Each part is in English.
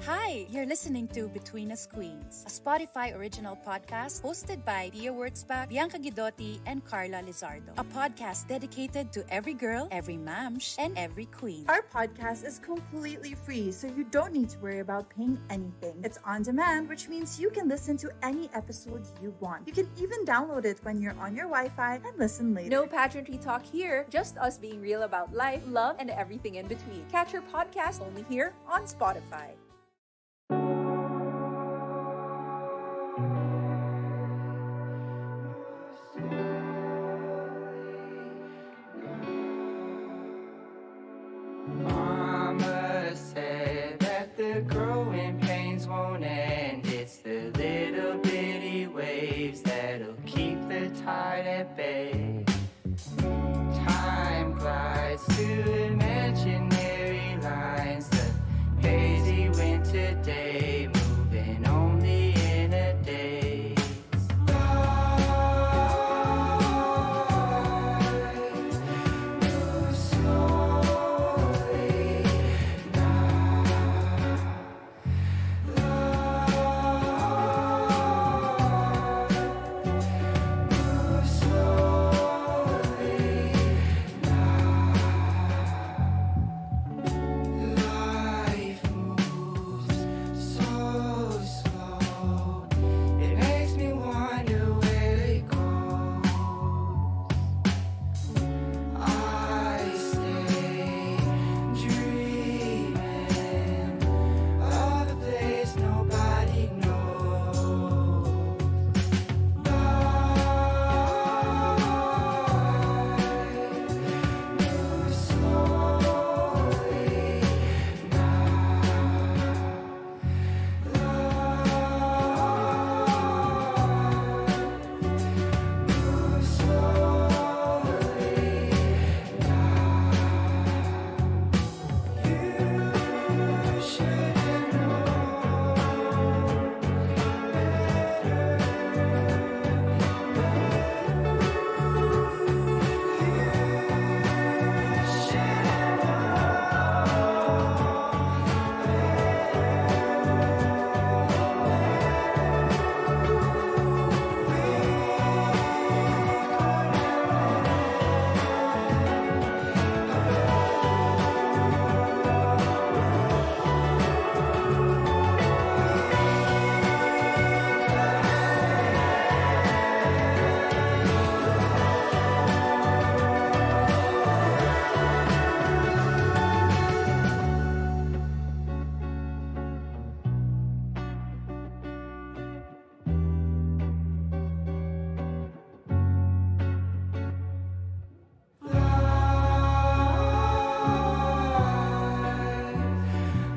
Hi, you're listening to Between Us Queens, a Spotify original podcast hosted by Pia Wurtzbach, Bianca Guidotti, and Carla Lizardo. A podcast dedicated to every girl, every mamsh, and every queen. Our podcast is completely free, so you don't need to worry about paying anything. It's on demand, which means you can listen to any episode you want. You can even download it when you're on your Wi-Fi and listen later. No pageantry talk here, just us being real about life, love, and everything in between. Catch your podcast only here on Spotify. Mama said that the growing pains won't end. It's the little bitty waves that'll keep the tide at bay. Time glides to imaginary lines. The hazy winter day, moving only in a daze. Move slowly now. Move slowly now. Life moves so slow. It makes me wonder where it goes. I stay dreaming of a place nobody knows. Move slowly move slowly You should have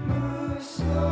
move slowly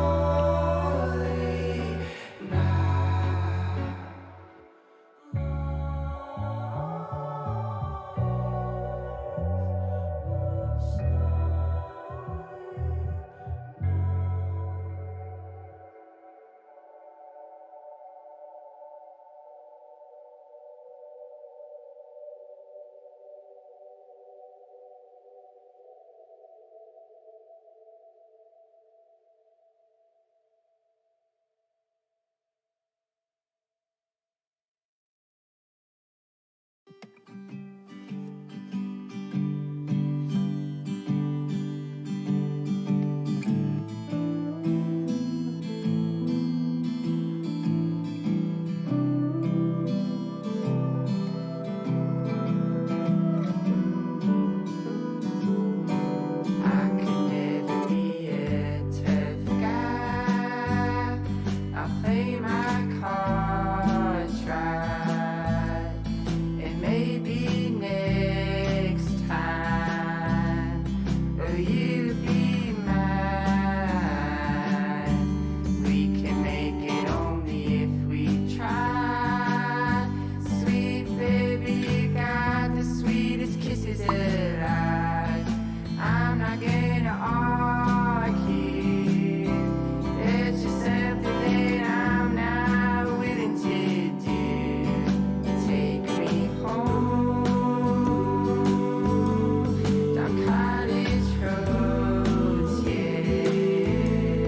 I could never be a tough guy. I play my cards right, and maybe next time will you be mine? We can make it only if we try. Sweet baby, you got the sweetest kisses alive. I'm not gonna argue. It's just something that I'm not willing to do. Take me home down Cottage Road, yeah.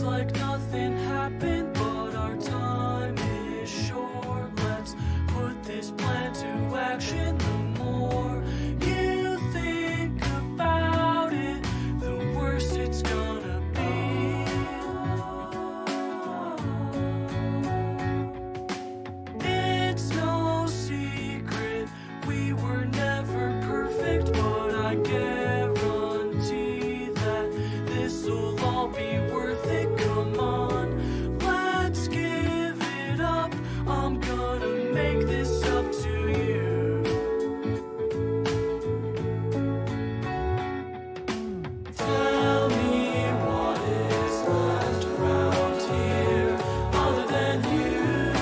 Feels like nothing happened, but our time is short. Let's put this plan to action. The more you think about it, the worse it's gonna be. It's no secret we were never perfect, but I guarantee that this'll all be worth it. Come on, let's give it up. I'm gonna make this up to you. Tell me what is left around here other than you,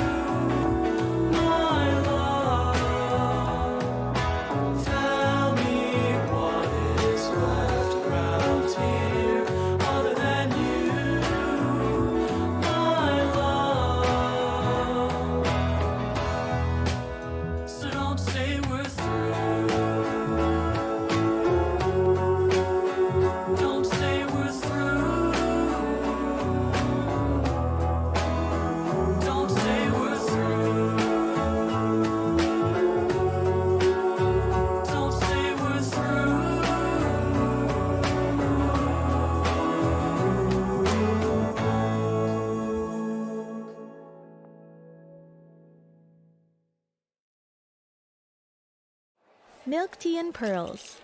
my love. Tell me what is left around here other than you, my love. So don't say we're through. Don't say we're through. Don't say we're through. Don't say we're through. Milk Tea and Pearls,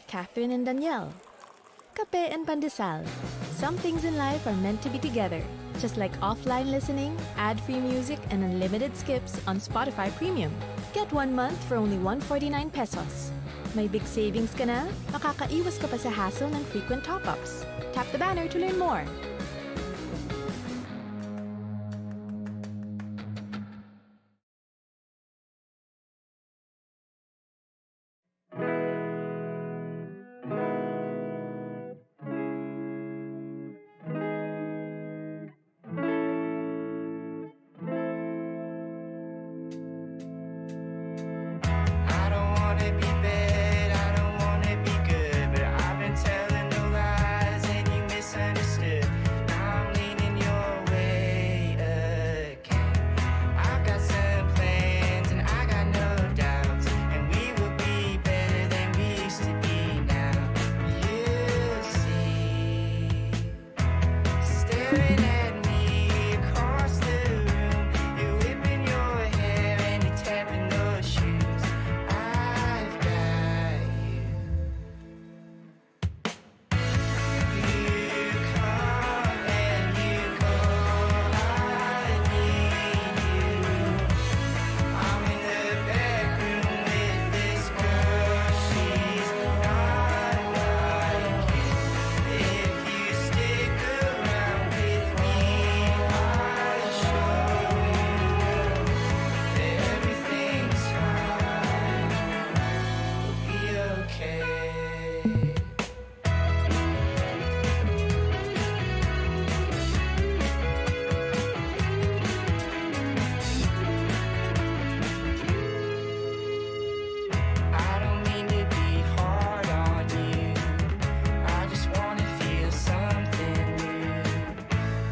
Catherine and Danielle, Kape and Pandesal. Some things in life are meant to be together, just like offline listening, ad-free music, and unlimited skips on Spotify Premium. Get 1 month for only 149 pesos. May big savings ka na? Makakaiwas ka pa sa hassle ng frequent top-ups. Tap the banner to learn more. I don't wanna be bad, I don't wanna be good, but I've been telling no lies and you misunderstood. Now I'm leaning your way again. I've got some plans and I got no doubts, and we will be better than we used to be now. You see, staring at me across the room, you're whipping your hair and you're tapping those shoes. I've got you. You come and you go. I need you. I'm in the back room with this girl. She's not like you. If you stick around with me, I'll show you that everything's fine. We'll be okay. I don't mean to be hard on you. I just wanna feel something new.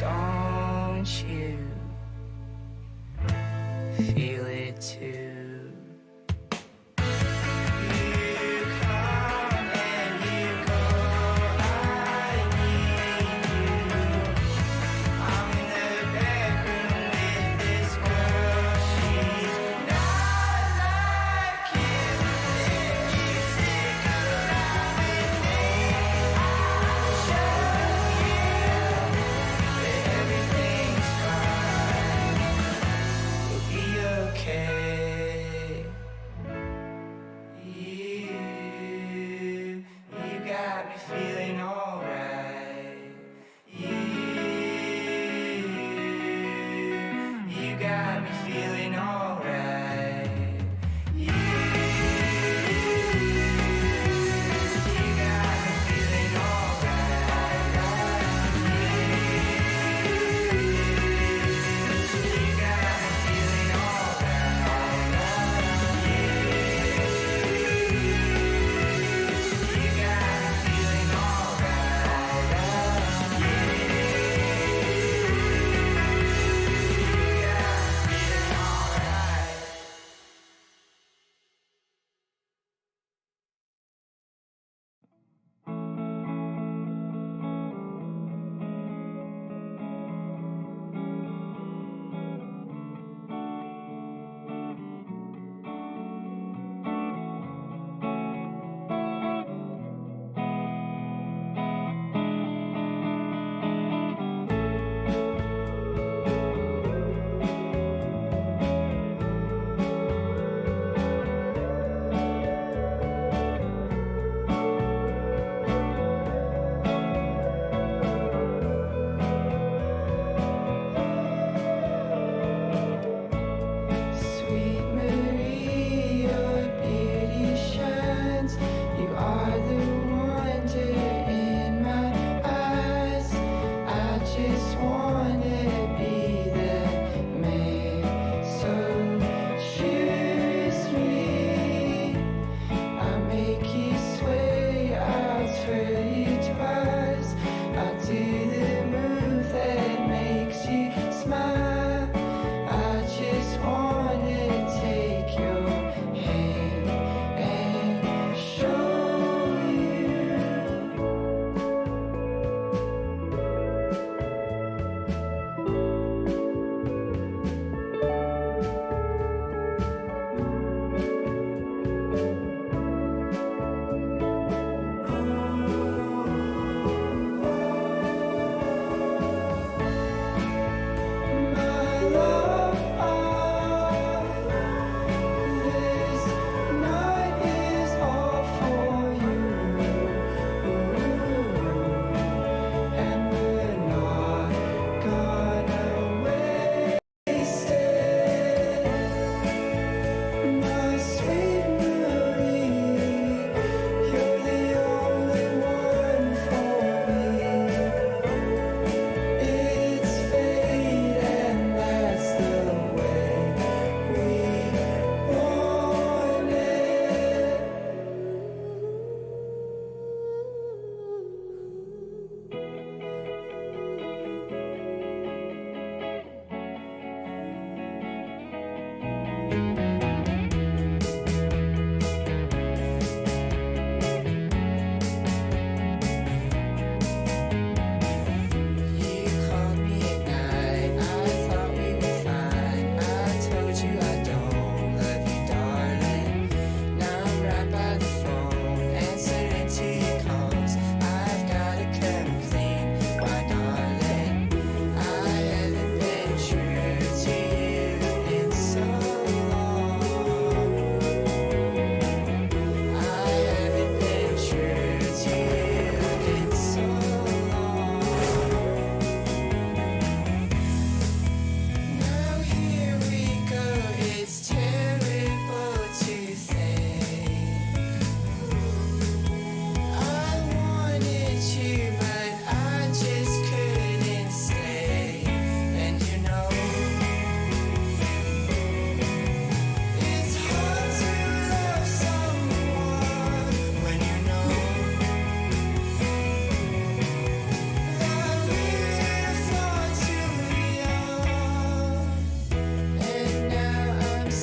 Don't you feel it too? You come and you go. I need you. I'm in the back room with this girl. She's not like you. If you stick around with me, I'll show you that everything's fine. We'll be okay.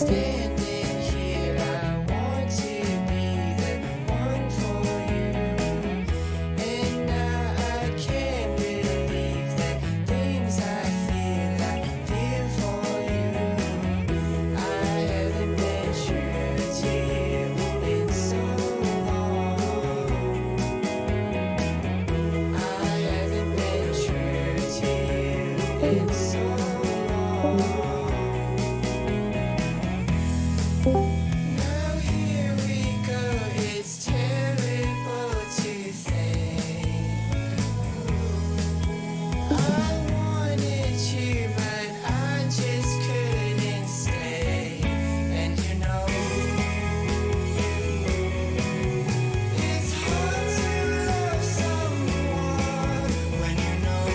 Standing here, I want to be the one for you. And now I can't believe the things I feel for you. I haven't been true to you in so long. I haven't been true to you in so long. Now here we go, it's terrible to think. I wanted you, but I just couldn't stay. And you know, it's hard to love someone when you know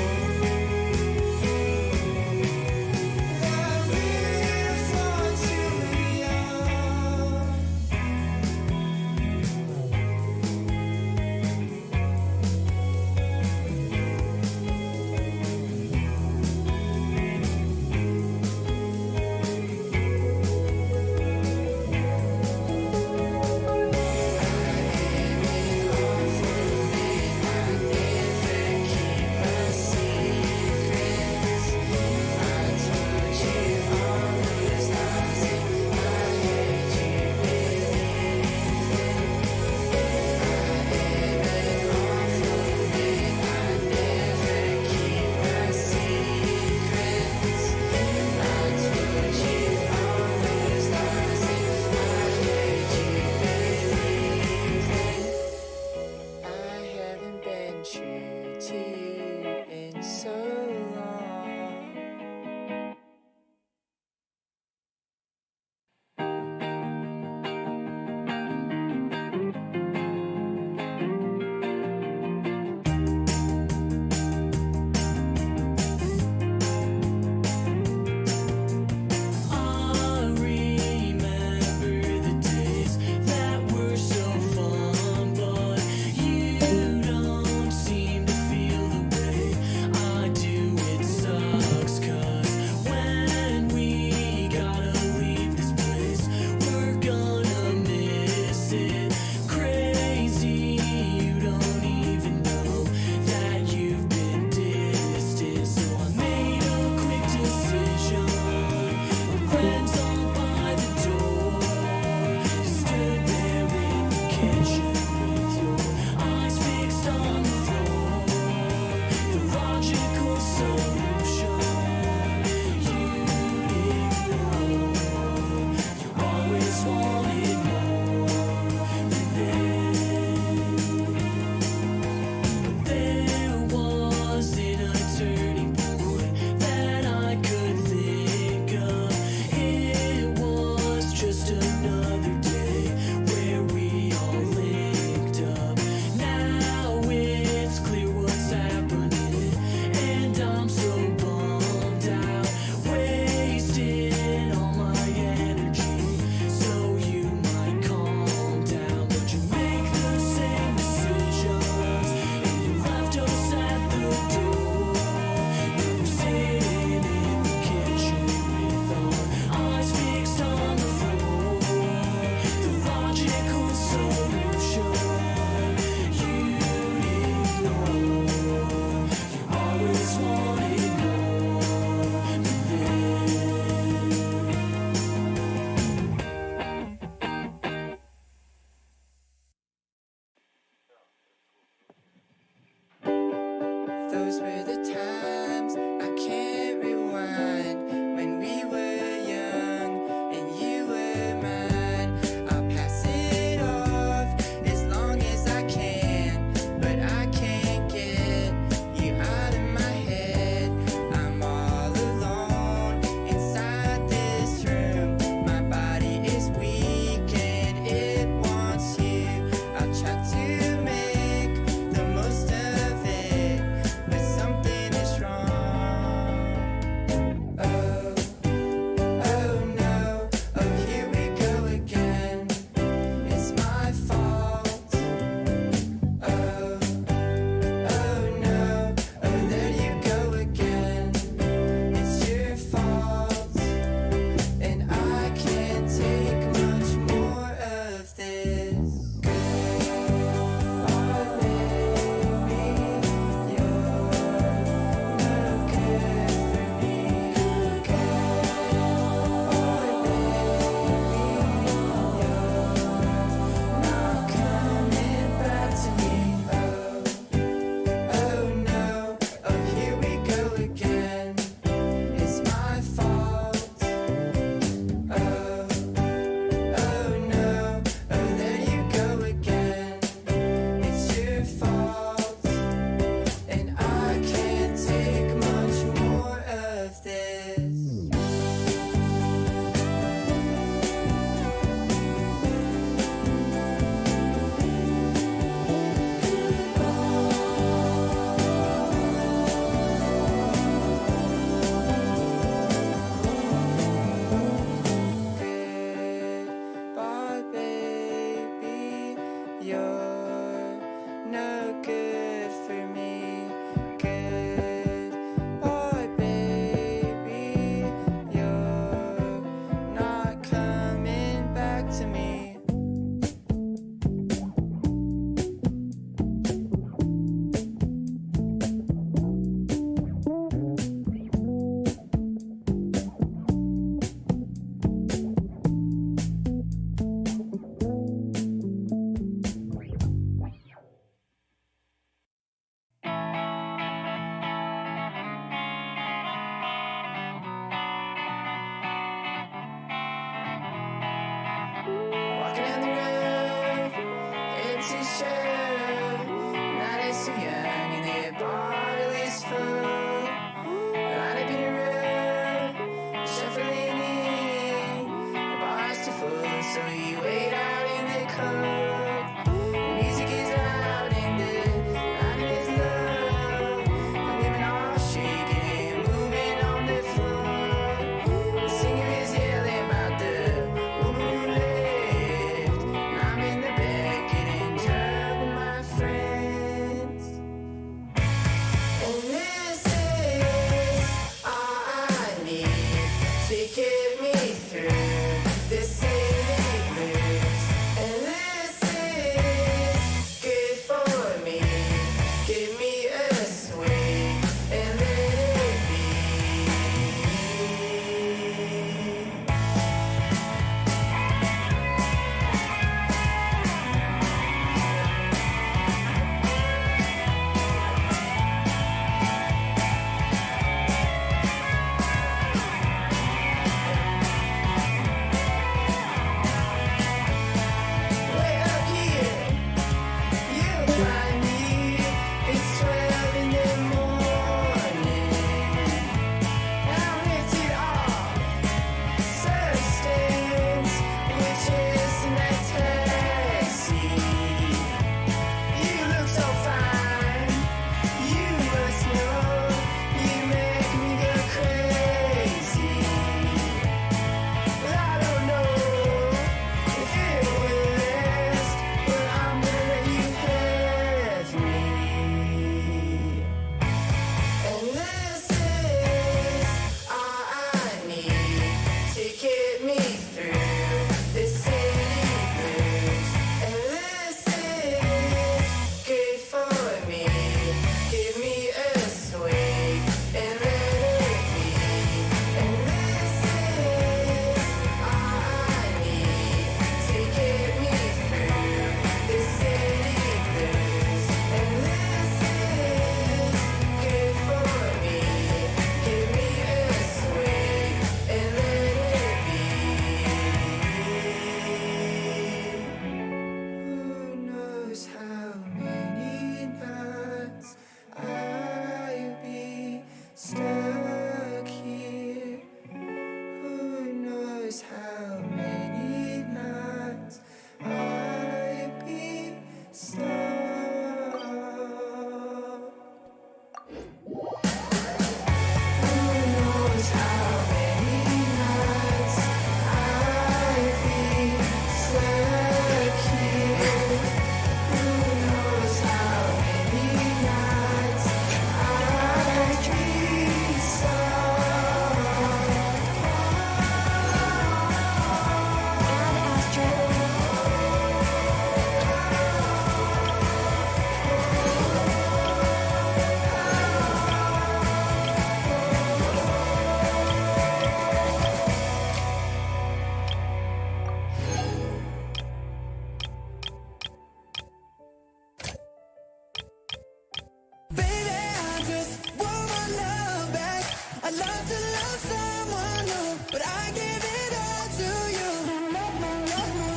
to love someone new, but I give it all to you.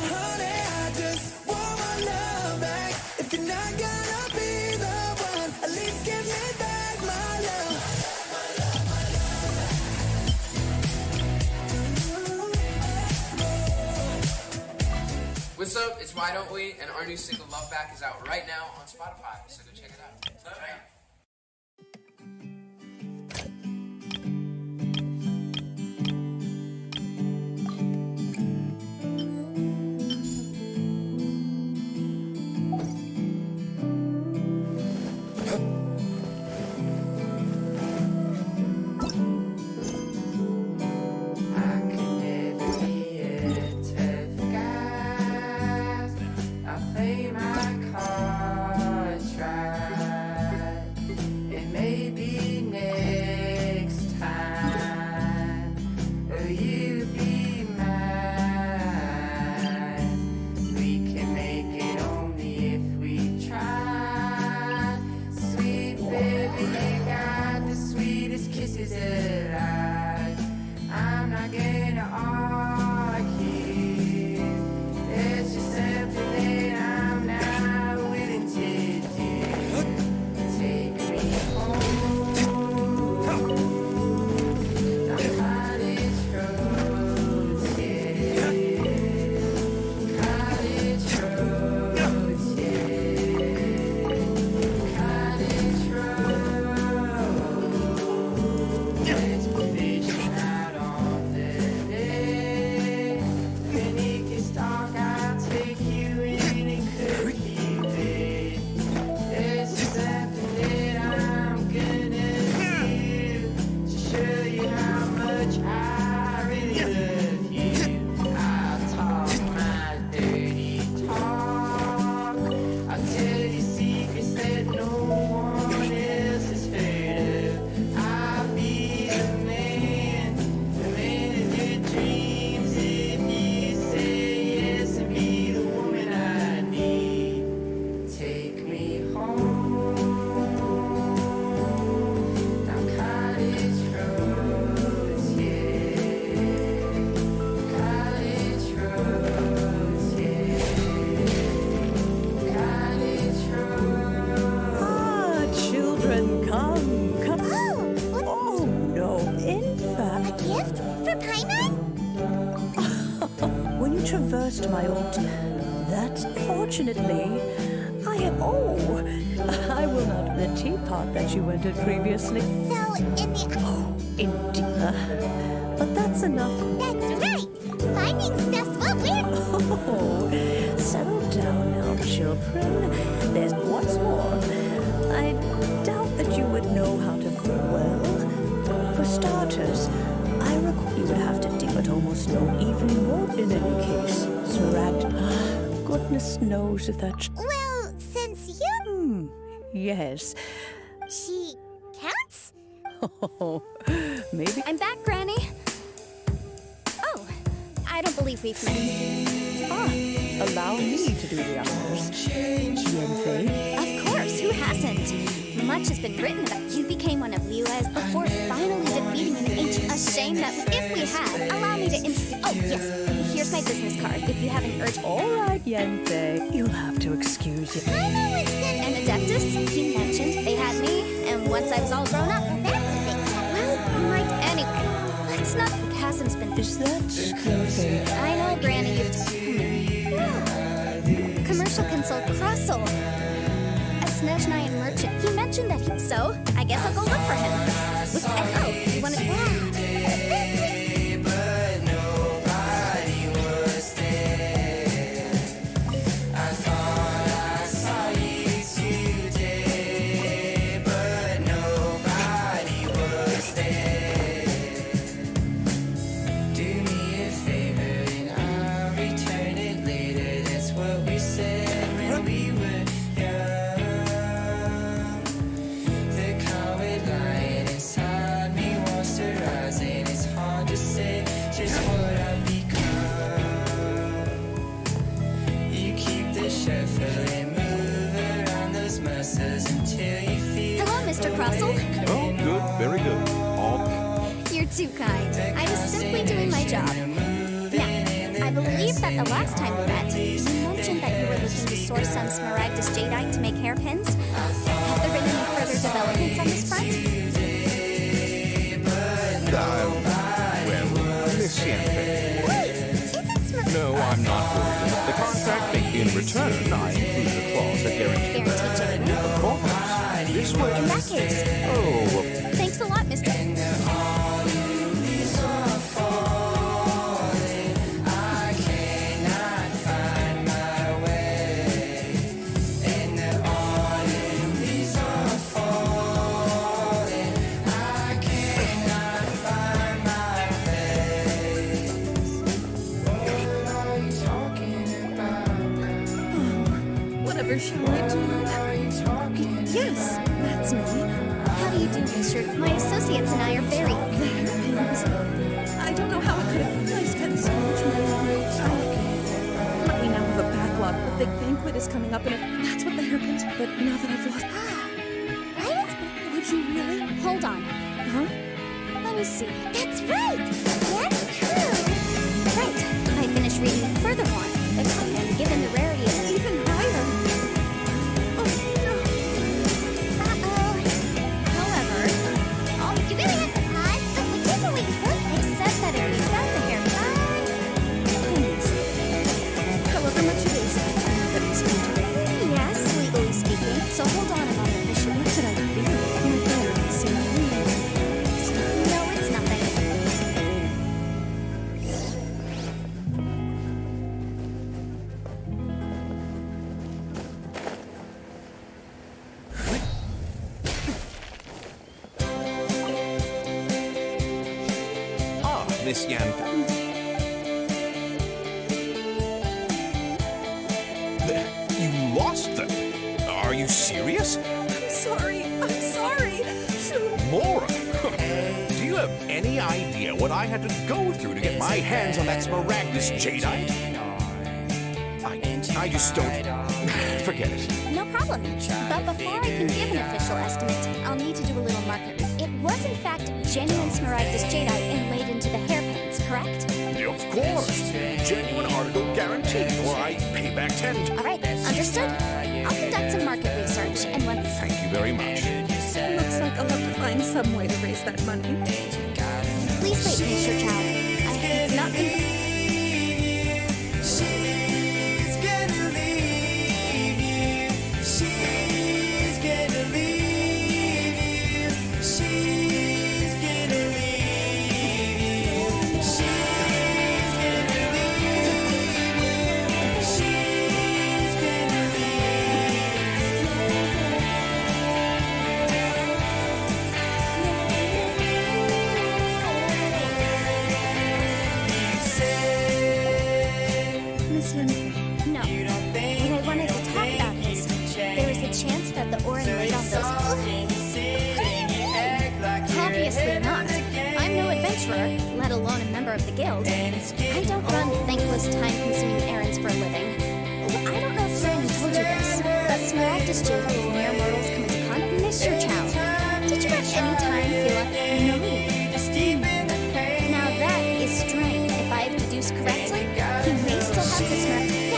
Honey, I just want my love back. If you're not gonna be the one, at least give me back my love. What's up? It's Why Don't We? And our new single Love Back is out right now on Spotify, so go check it out. Traversed my old. That, fortunately, I am. Oh, I will not the teapot that you entered previously. So, in the. Oh, India. But that's enough. That's right! Finding stuff's what we're. Oh, settle down now, children. There's what's more. I doubt that you would know how to. Well, for starters, I recall you would have to dig but almost no even more in any case. Smaragd. Goodness knows if that... Well, since you... yes. She counts? Oh, maybe... I'm back, Granny. Oh, I don't believe we've met. Allow me to do the honors. Yenfei. Of course, who hasn't? Much has been written about you became one of Liu's before finally defeating an ancient. A shame that if we had, allow me to introduce. Oh, yes. Here's my business card if you have an urgent. All right, Yenfei. You'll have to excuse you. And Adeptus, he mentioned they had me, and once I was all grown up, that's a big step. Well, right, anyway. Let's not. The chasm's been. Is that crazy? I know, Granny. Commercial consult Crossel. A Snezhnayan merchant. He mentioned that so I guess I'll go look for him. You want to... But nobody was there. I thought I saw you today, but nobody was there. Do me a favor and I'll return it later. That's what we said when we were young. The coward lion inside me wants to rise, and too kind. I was simply doing my job. Now, I believe that the last time we met, you mentioned that you were looking to source some Smaragdus jadeite to make hairpins. Have there been any further developments on this front? Well, Miss Yanfei. Wait, is it No, I'm not worried. The contract may in return, I included a clause that guarantees. Guaranteed jade? Of course. This way. In that case, Oh, thanks a lot, Mr. Whatever shall I do? Yes, that's me. How do you do, Mr. My associates and I are very... The hairpins. I don't know how I could have... I spent so much money. We now have a backlog. The big banquet is coming up, and that's what the hairpins... But now that I've lost... Right? Would you really? Hold on. Huh? Let me see. That's right! That's true! Right. I finished reading furthermore. And given the rarity of... Even higher. Oh, no. Uh-oh. However... Oh, you really have to pause? But whichever way you look, they said that if you found the hair However much it is, that it's going to be. Yes, legally speaking. So hold on a moment, Michelle. What did I feel? My brother seemed weird. No, it's nothing. Ah, Miss Yanfei. You lost them? Are you serious? I'm sorry. Mora, do you have any idea what I had to go through to get my hands on that Smaragdus jadeite? I just don't... Forget it. No problem. But before I can give an official estimate, I'll need to do a little market. It was in fact genuine Smaragdus jadeite inlaid into the hairpins, correct? Of course. Genuine article guaranteed, or I pay back 10. All right, understood. I'll conduct some market research and when... Thank you very much. Looks like I'll have to find some way to raise that money. Please wait, Mr. Chow. It's not been... She's gonna leave you. She's gonna leave you. She's gonna leave you. She's gonna leave you. She's gonna Miss Yanfei. No. What I wanted to talk about is there is a chance that the Orin laid on those... Obviously not. I'm no adventurer, let alone a member of the guild. I don't run thankless, time-consuming errands for a living. I don't know if Fran told you this, but Smaragdus jade with mere mortals come into contact. Mr. Chow, did you at any time feel a... No. Now that is strange. If I have deduced correctly, he may still have the Smaragdus...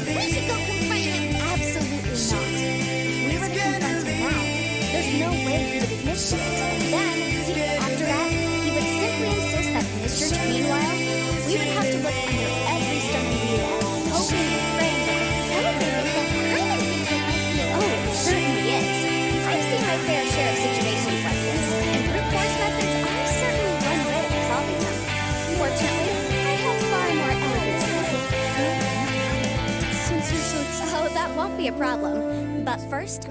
We should go confront him. Absolutely not. If we were to confront him now, there's no way he would admit to it. And then, after that, he would simply insist that Mr. Meanwhile, we would have to look under every stone in the land, hoping and praying that it's something that kind of things it might be. Oh, it certainly is. I've seen my fair share of situations like this, and brute force methods are certainly one way of resolving them. Fortunately, I have far more elegant Since you're so excited. Oh, that won't be a problem. But first...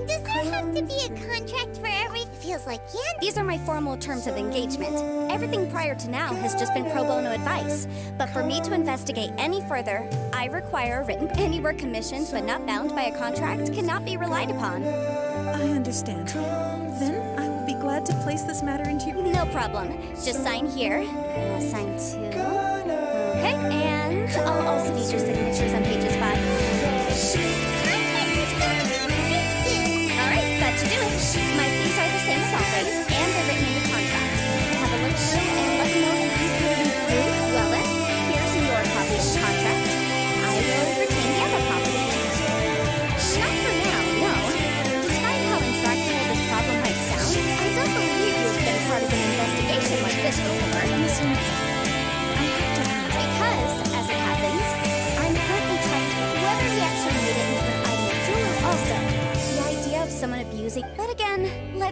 Does there have to be a contract for every... Feels like These are my formal terms of engagement. Everything prior to now has just been pro bono advice. But for me to investigate any further, I require a written... Any work commissioned but not bound by a contract cannot be relied upon. I understand. Then I will be glad to place this matter into your... No problem. Just sign here. I'll sign too. Okay, and I'll also need your signatures on pages 5. Alright, that should do it. My fees are the same as always, and they're written in the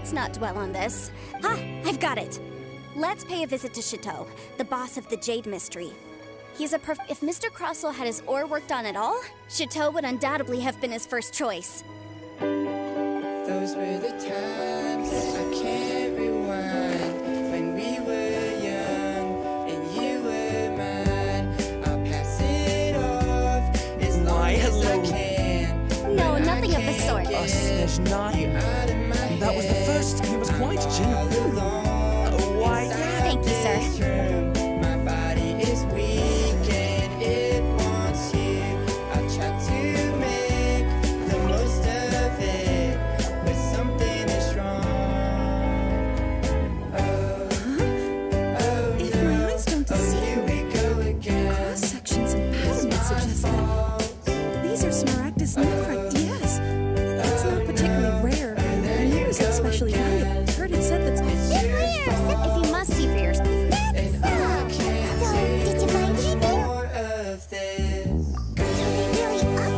let's not dwell on this. Ah, I've got it. Let's pay a visit to Chateau, the boss of the Jade Mystery. He's a If Mr. Crossell had his ore worked on at all, Chateau would undoubtedly have been his first choice. Those were the times I can't rewind. When we were young and you were mine. I'll pass it off as long as I can. No, nothing of the sort. There's not. That was the first. He was quite genuine. Why, yeah. Thank you, sir. My body is weak and it wants you. I'll try to make the most of it, but something is wrong. If my eyes don't deceive me, cross-sections and patterns suggest that these are Smaragdus nephrite DS. It's not particularly rare, nor is it especially valuable. Heard it said that If you must see for yourself. Did you find anything?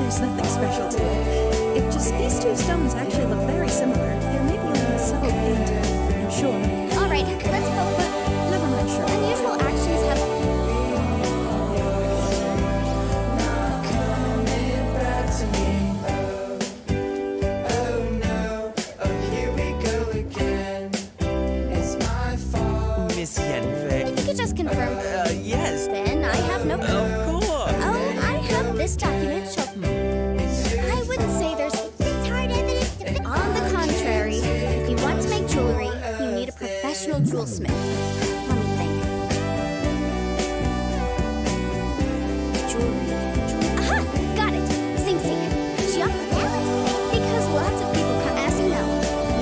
there's nothing special to it. It just these two stones actually look very similar. There may be only a subtle hint, I'm sure. All right, let's hope. Never mind, sure. Unusual actions have. Miss Yenfei. If you could just confirm. Yes. Then I have no proof. Of course. Oh, I have this document. I wouldn't say there's. This hard evidence to On the contrary, if you want to make jewelry, you need a professional jewelsmith. Let me think. Jewelry. Aha! Got it! Sing Sing. Jump. Because lots of people come, as you know.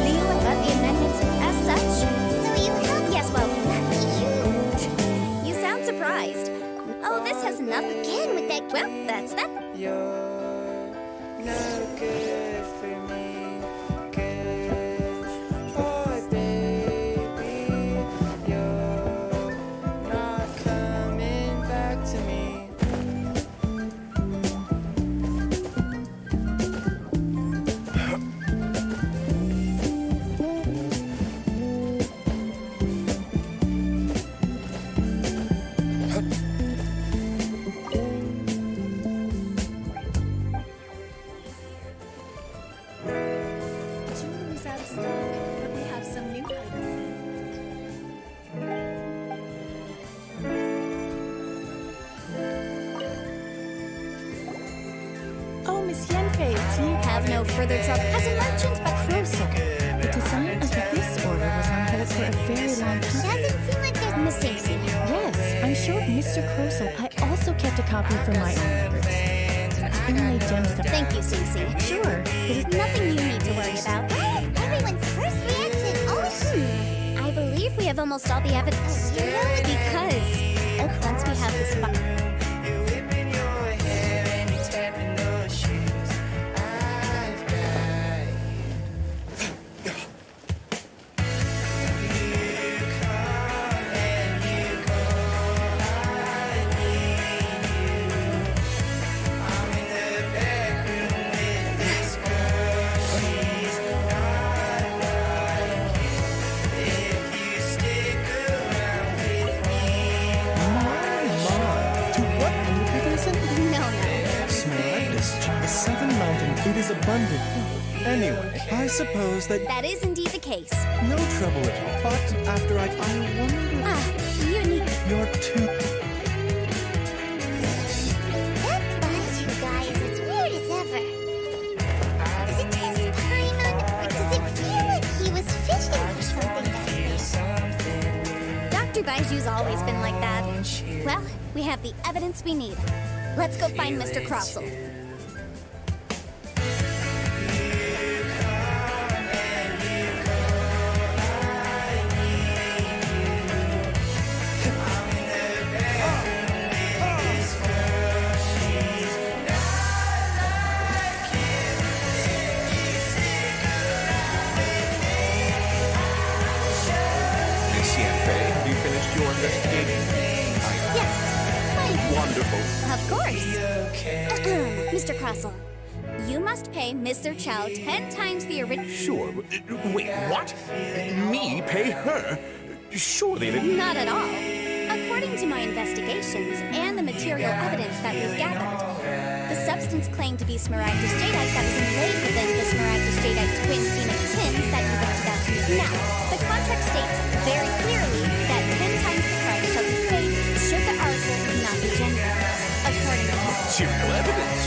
Leo about the amendments as such. So you help? Yes, well, you sound surprised. Oh, this has nothing. Again with that. Well, that's that. You're no good for me. Good boy, baby. You're not coming back to me. Jewelry's out of stock, but we have some new items. Oh, Miss Yenfei, it's you. Have no further trouble. As a merchant, but Crossell. The design of this order was on hold for a very long time. Doesn't seem like there's Miss Stacy. Yes, I'm sure Mr. Crossell. I also kept a copy for my own records. Inlaid gemstone. Thank you, Cece. Sure. There's nothing you need to worry about. everyone's first reaction always. I believe we have almost all the evidence. Because once we have this You're whipping your hair and you're tapping those shoes. I've got you. You come and you go. I need you. I'm in the back room with this girl. She's not like you. If you stick around with me. To what end of it is it? No. Smaragdus, the Seven Mountain, it is abundant. Anyway, I suppose that That is indeed the case. no trouble at all. But after I wonder, Ah, you need. you're too. That bus, you guys, as weird as ever. Is it his pine or does it feel like he was fishing for something? Dr. Baiju's always been like that. Well, we have the evidence we need. Let's go find Mr. Crossell. Miss Yenfei, have you finished your investigation? Yes, Wonderful. of course. Mr. Crossell, You must pay Mr. Chow 10 times the original. Sure. Wait, what? Me pay her? Surely they... Not at all. According to my investigations and the material evidence that we've gathered, the substance claimed to be Smaragdus jadeite that was inlaid within the Smaragdus jadeite twin phoenix pins that you rented out to me. Now, the contract states very clearly that 10 times the price shall be paid should the article not be genuine. According to Material evidence?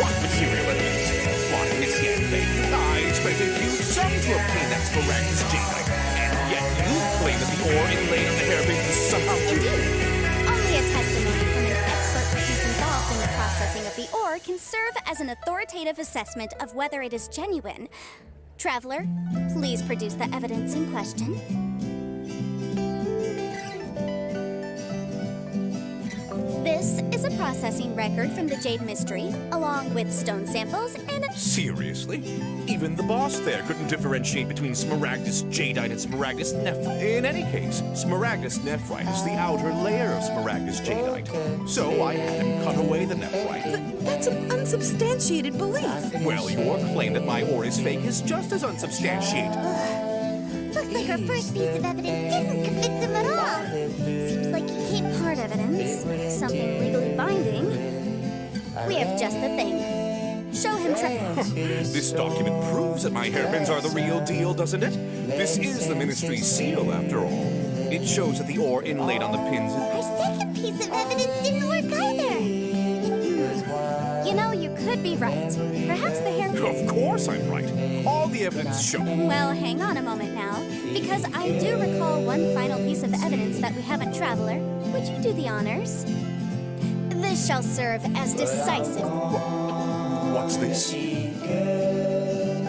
What material evidence? Why, Miss Yanfei, I expect a huge sum to obtain that Smaragdus jadeite. And yet you claim that the ore inlaid on the hairpins is somehow... Indeed. Only a testimony from an expert witness involved in the processing of the ore can serve as an authoritative assessment of whether it is genuine. Traveler, please produce the evidence in question. This is a processing record from the Jade Mystery, along with stone samples and a... Seriously? Even the boss there couldn't differentiate between Smaragdus jadeite and Smaragdus nephrite. In any case, Smaragdus nephrite is the outer layer of Smaragdus jadeite. So I had him cut away the nephrite. That's an unsubstantiated belief. Well, your claim that my ore is fake is just as unsubstantiated. Looks like our first piece of evidence didn't convince him at all. Seems like he came hard evidence, something legally binding. We have just the thing. Show him This document proves that my hairpins are the real deal, doesn't it? This is the Ministry's seal, after all. It shows that the ore inlaid on the pins... Our second piece of evidence didn't work either. You know, you could be right. Perhaps the hairpin... Of course I'm right. All the evidence shows... Well, hang on a moment now, because I do recall one final piece of evidence that we haven't, Traveler. Would you do the honors? This shall serve as decisive... What's this?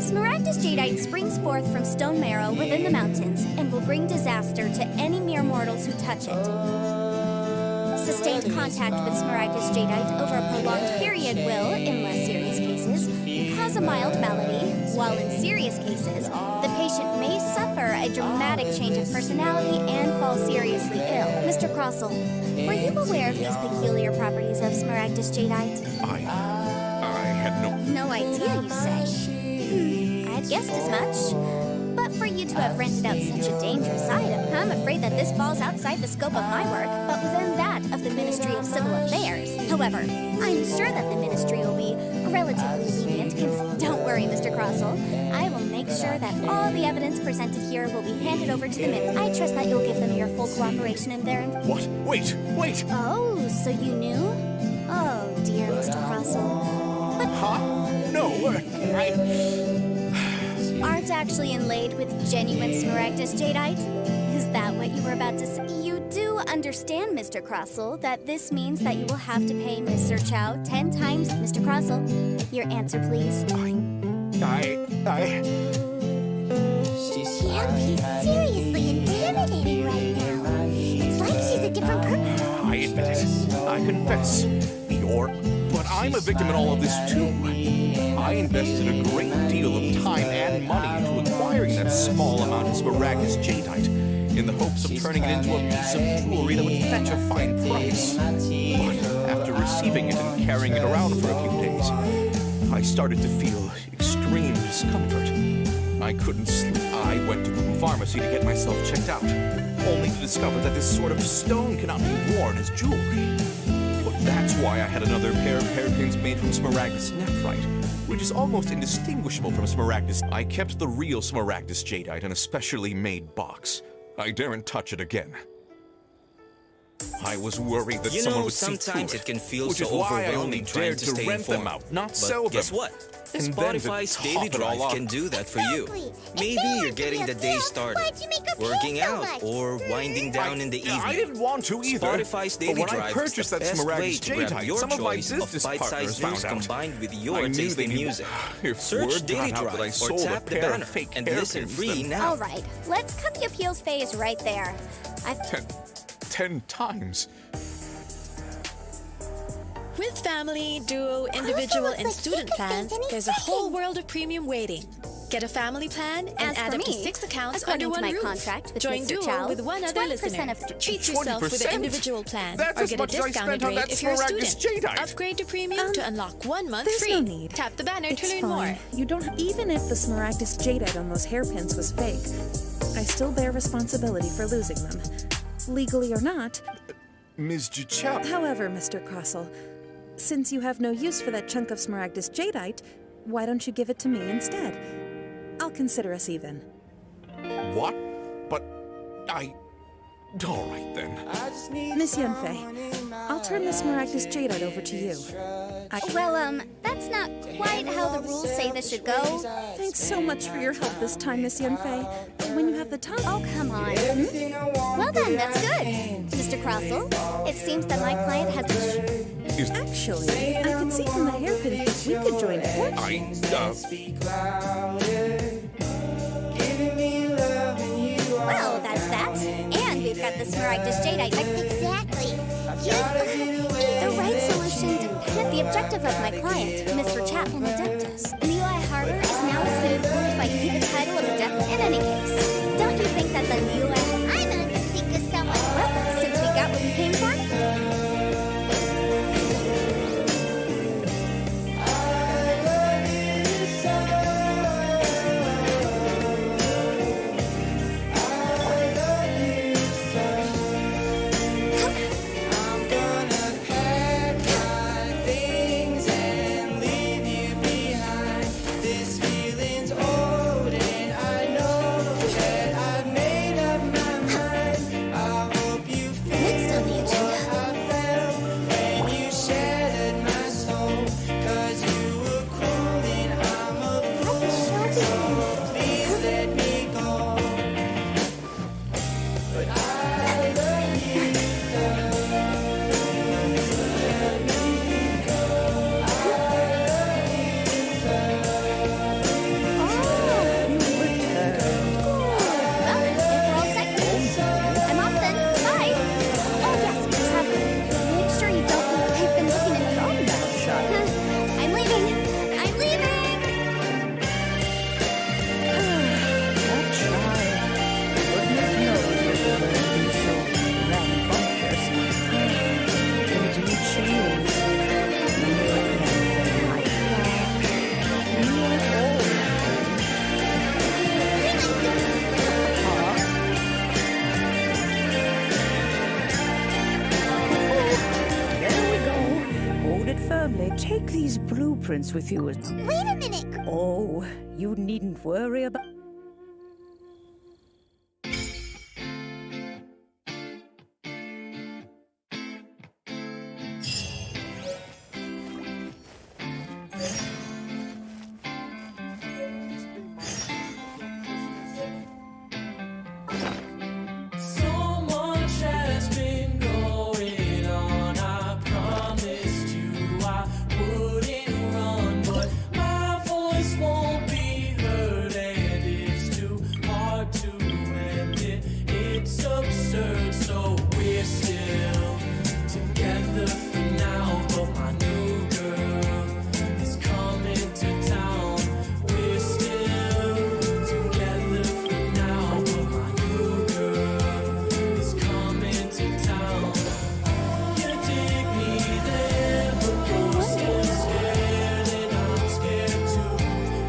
Smaragdus jadeite springs forth from stone marrow within the mountains and will bring disaster to any mere mortals who touch it. Sustained contact with Smaragdus jadeite over a prolonged period will, in less serious cases, cause a mild malady, while in serious cases, the patient may suffer a dramatic change of personality and fall seriously ill. Mr. Crossell, were you aware of these peculiar properties of Smaragdus jadeite? I had No idea, you say? I had guessed as much. But for you to have rented out such a dangerous item, I'm afraid that this falls outside the scope of my work, but within that of the Ministry of Civil Affairs. However, I'm sure that the Ministry will be relatively lenient. Don't worry, Mr. Crossell. I will make sure that all the evidence presented here will be handed over to the Ministry. I trust that you'll give them your full cooperation in their... What? Wait! Oh, so you knew? Oh, dear Mr. Crossell. Huh? No, Aren't actually inlaid with genuine Smaragdus jadeite? Is that what you were about to say? You do understand, Mr. Crossell, that this means that you will have to pay Mr. Chow 10 times. Mr. Crossell, your answer, please. He's seriously intimidating right now. It's like she's a different person. I admit it. I confess. But I'm a victim in all of this, too. I invested a great deal of time and money into acquiring that small amount of Smaragdus jadeite in the hopes of turning it into a piece of jewelry that would fetch a fine price. But after receiving it and carrying it around for a few days, I started to feel extreme discomfort. I couldn't sleep. I went to the pharmacy to get myself checked out, only to discover that this sort of stone cannot be worn as jewelry. That's why I had another pair of hairpins made from Smaragdus nephrite, which is almost indistinguishable from Smaragdus. I kept the real Smaragdus jadeite in a specially made box. I daren't touch it again. I was worried that someone would see through sometimes it can feel which so is why I overwhelming only trying dared to to stay rent them informed. out, not But sell them. guess what? And then to Spotify's top Daily it all Drive off- can do that for you. Maybe you're getting the day started, working out, or winding down in the evening. I didn't want to either. Spotify's Daily But when I Drive purchased is the that best way Smaragdus to grab jadeite, your some of my choice business bite-sized partners news found out. combined with I your knew taste they'd in be- music. If Search word Daily got out that I Drive or sold a tap the pair of banner fake and listen hairpins, free then- now. All right, let's cut the appeals phase right there. 10 times. With family, duo, individual, and student plans, there's a whole world of premium waiting. Get a family plan and As add for up to me, 6 accounts according under to one my roof. contract with Join Mr. Duo Chow, with one other 20% listener. of the- Treat yourself with 20%? an individual plan That's or as get a much as I discounted spent on rate that if you're a Smaragdus student. Jadeite. Upgrade to premium to unlock 1 month There's free. no need. Tap the banner It's to learn fine. more. You don't. Even if the Smaragdus Jadeite on those hairpins was fake, I still bear responsibility for losing them, legally or not. Ms. Giuseppe. However, Mr. Crossell, since you have no use for that chunk of Smaragdus Jadeite, why don't you give it to me instead? I'll consider us even. What? But I... All right, then. Miss Yunfei, I'll turn the Smaragdus Jadeite over to you. Well, that's not quite how the rules say this should go. Thanks so much for your help this time, Miss Yunfei. When you have the time... Oh, come on. Well then, that's good. Mr. Crossell, it seems that my client has Actually, I can see from the hairpin that we could join fortunes. Well, that's that. And we've got the Smaragdus Jadeite. Exactly. The right solution depended the objective of my client, Mr. Chapman Adeptus. Lehigh Harbor is now assumed owned by you the title of Adept in any case. Don't you think that the Lehigh... I'm gonna think of someone. Well, since we got what we came for... Take these blueprints with you. Wait a minute. Oh, you needn't worry about... So much has been going on. I promised you I wouldn't run, but my voice won't be heard, and it's too hard to end it. It's absurd, so we're still together for now. But my new girl is coming to town. We're still together for now, but my new girl is coming to town. You take me there, but you're still scared, and I'm scared too.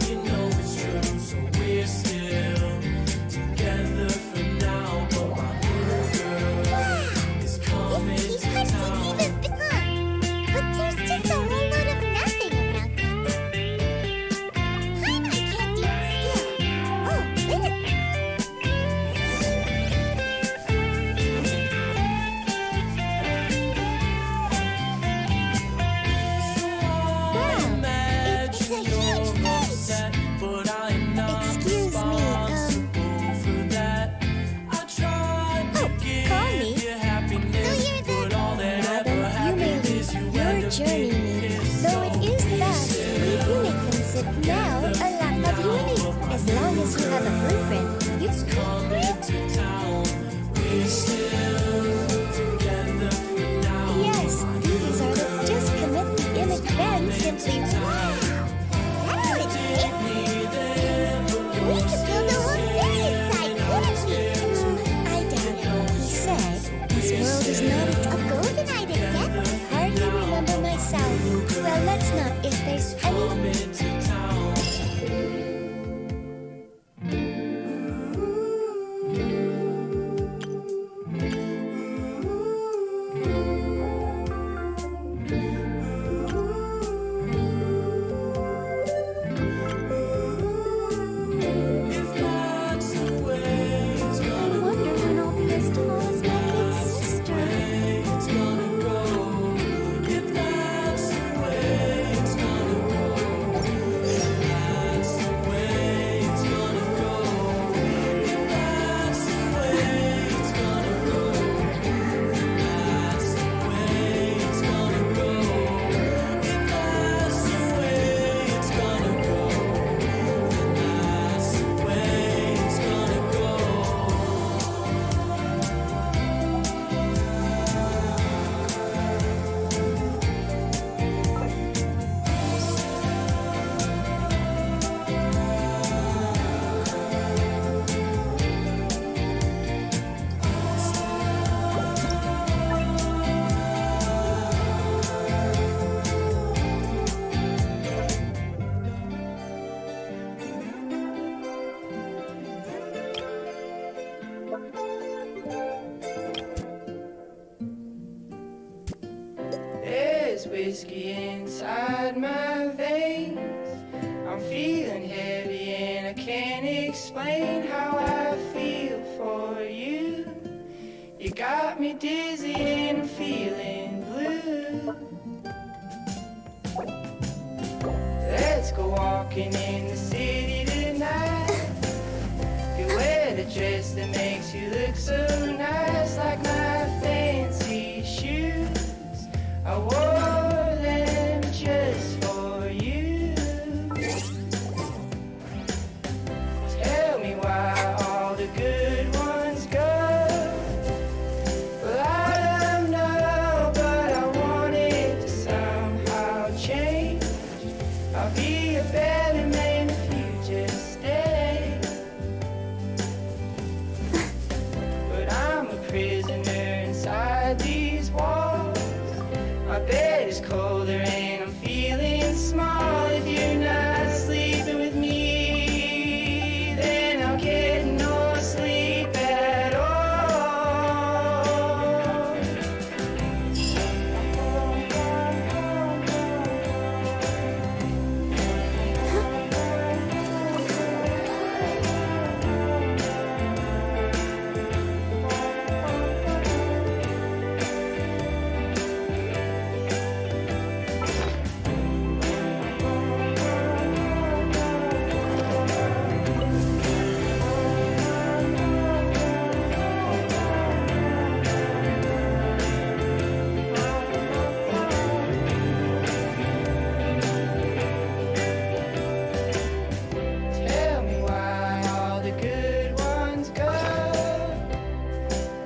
You know it's true, so we're still together for now, but my new girl is coming to town. But there's just a whole lot of nothing around it. I can't even still. Oh, wait a It's a huge fish. But I'm not responsible for that. I tried to give you happiness, but all that ever happened is you end up being pissed. Though it is the best, we do make them sit now. A lot of unity. As long as you have a blueprint, you Coming to town, we're still together for now. Yes, these are the just commit the image, then simply wow. That would Take me there, but whiskey inside my veins. I'm feeling heavy and I can't explain how I feel for you. You got me dizzy and I'm feeling blue. Let's go walking in the city tonight. You wear the dress that makes you look so nice, like my fancy shoes. I wore them just for you. Tell me why all the good ones go. Well, I don't know, but I want it to somehow change. I'll be a better man if you just stay. But I'm a prisoner inside these walls. My bed is colder and I'm feeling small. If you're not sleeping with me, then I'll get no sleep at all. Tell me why all the good ones go.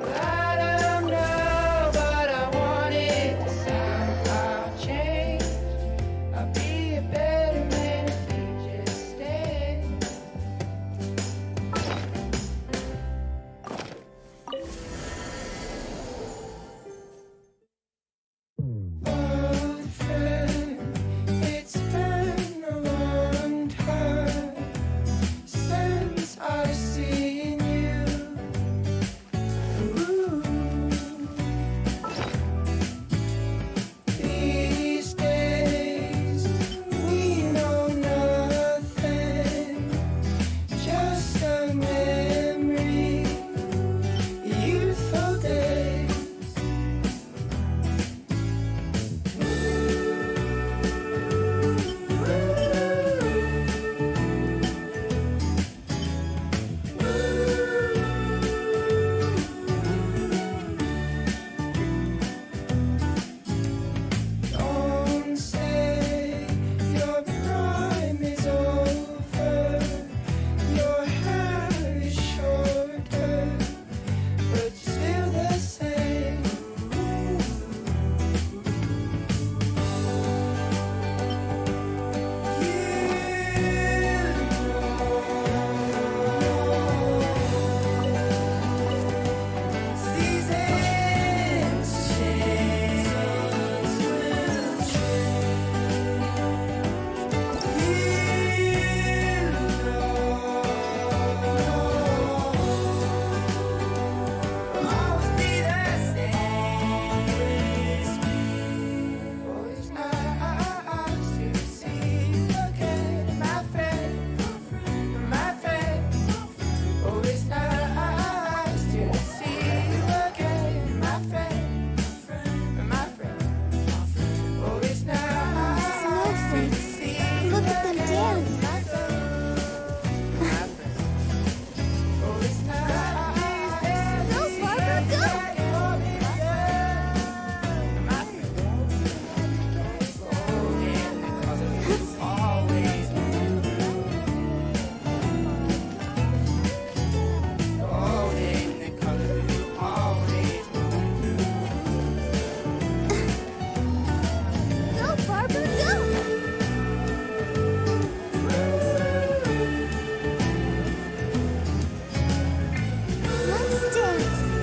Well, I don't know, but I want it to somehow change. I'll be a better man if you just stay. Old friend, it's been a long time since I've seen you. Ooh. These days we know nothing, just a memory, youthful days. Don't say your prime is over. Your hair is shorter, but still the same. Seasons change, will always be the same. Always nice to see you again, my friend, my friend. Always nice to see you again, my friend, my friend. Always nice to see you Look at them again, dance. my friend, my friend. Always nice. Go, Barbara, go! Go, Barbara, go! Let's dance.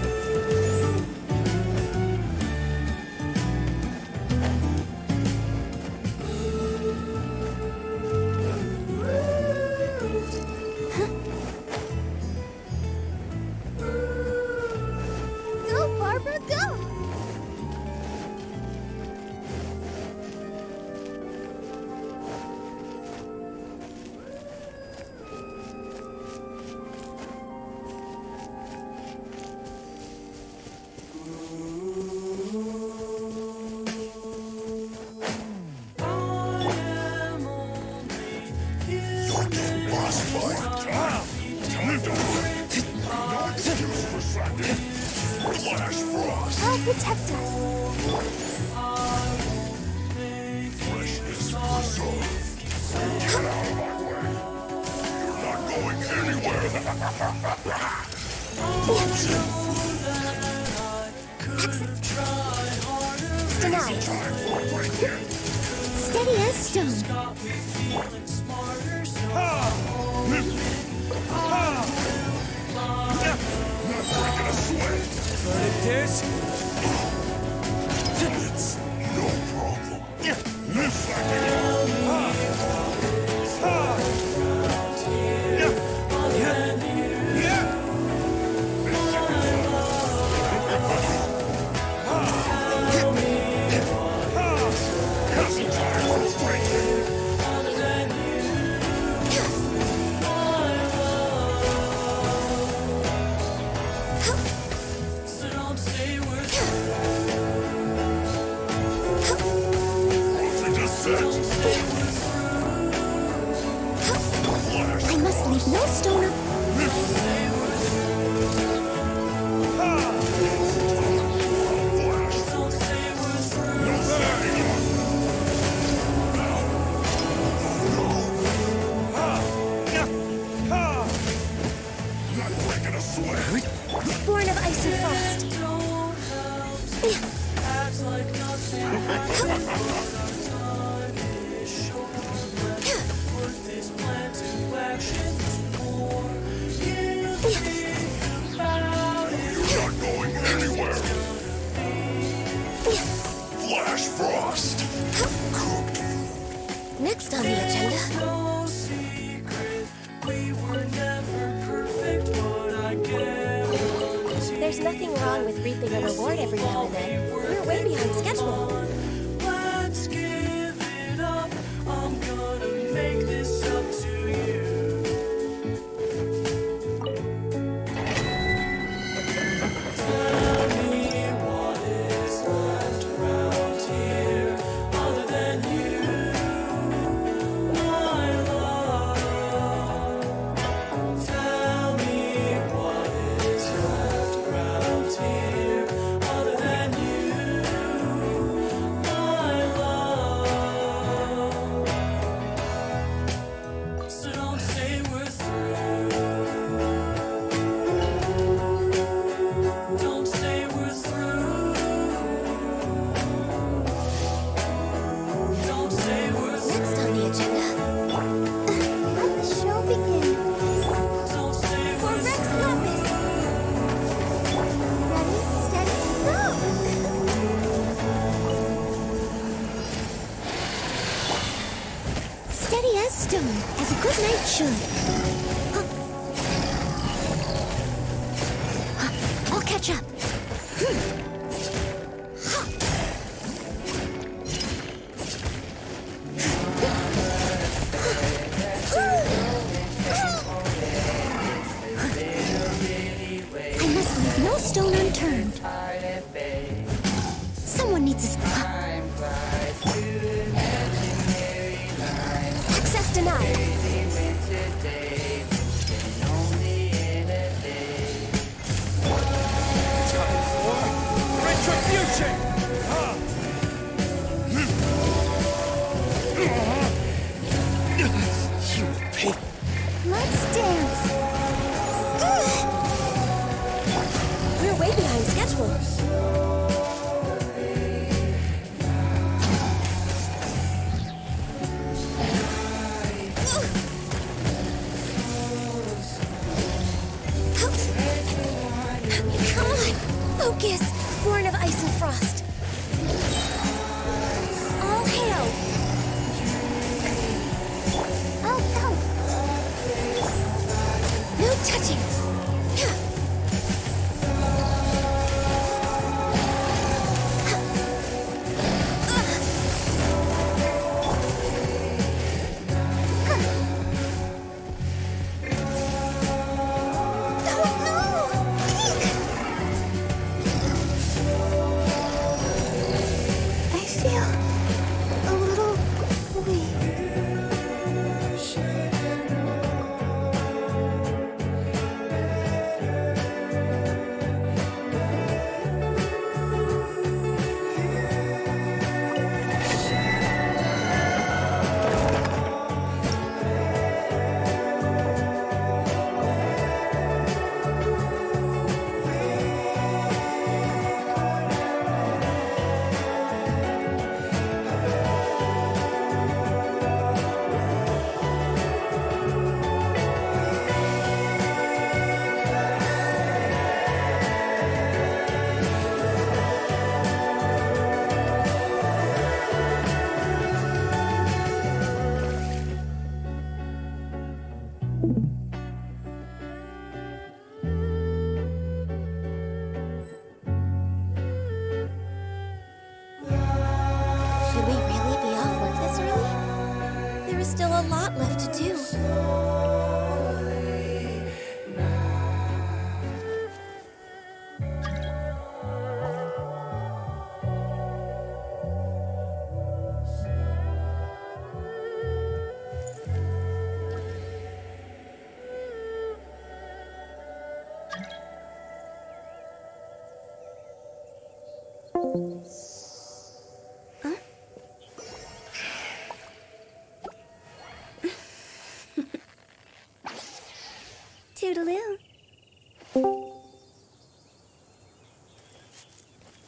Go, Barbara, go! I'll protect us. Freshness preserved. Get out of my way. You're not going anywhere. Denied. Steady as stone. But it is. It's no problem. Live like it. I must leave no stone unturned. Born of ice and frost. You're not going anywhere. Flash Frost. Next on the agenda. There's nothing wrong with reaping a reward every now and then. We're way behind schedule. Let's give it up. I'm gonna make this up to you. Tell me what is left around here other than you, my love. Tell me what is left around here other than you, my love. So don't say we're through. Don't say we're through. Don't say we're through. Next on the agenda. Let the show begin. Don't say For we're Rex through. Lapis. Ready, steady, go! Steady as stone, as a good knight should. I'll catch up. I must leave no stone unturned. Someone needs his access denied. Retribution! Let's dance. We're way behind schedule. Come on, focus. Born of ice and frost. All hail. Oh. No touching. do. Toodaloo.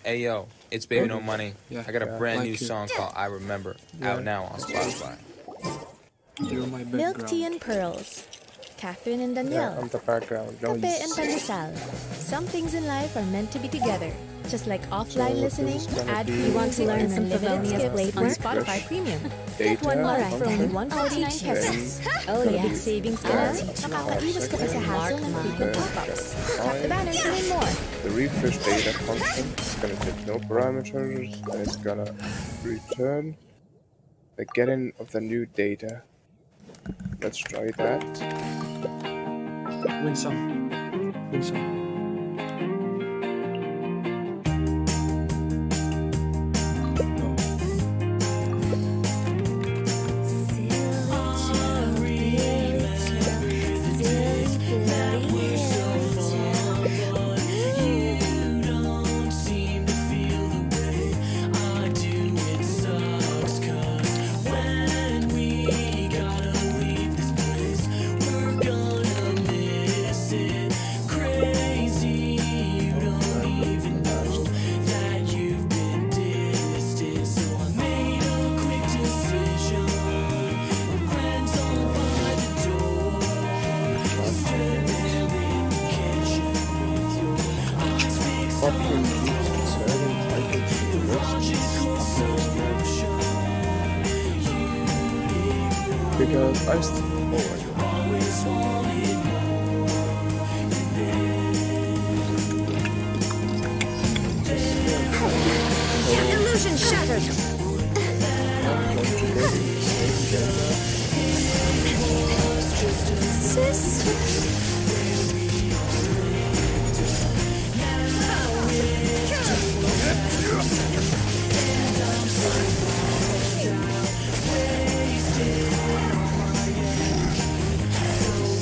Hey yo, it's Baby No Money. Yeah, I got a brand like new it. song called I Remember, out now on Spotify. You're my Milk background. Tea and Pearls. Catherine and Yeah, Danielle. I'm the background Kape noise. and Pandesal. Some things in life are meant to be together. Just like offline So listening, this is gonna ad-free be you want to learn some like Favonius skips on refresh Spotify Premium. Get data one month for only function. 149 pesos. Oh, May yes. big savings ka na, makakaiwas ka pa sa hassle ng frequent top-ups. Tap the banner to learn more. The refresh data function is gonna take no parameters and it's gonna return the getting of the new data. Let's try that. Win some. Win some. Function keeps inserting titles to the list. Because I oh my god. Illusion shattered. Sis.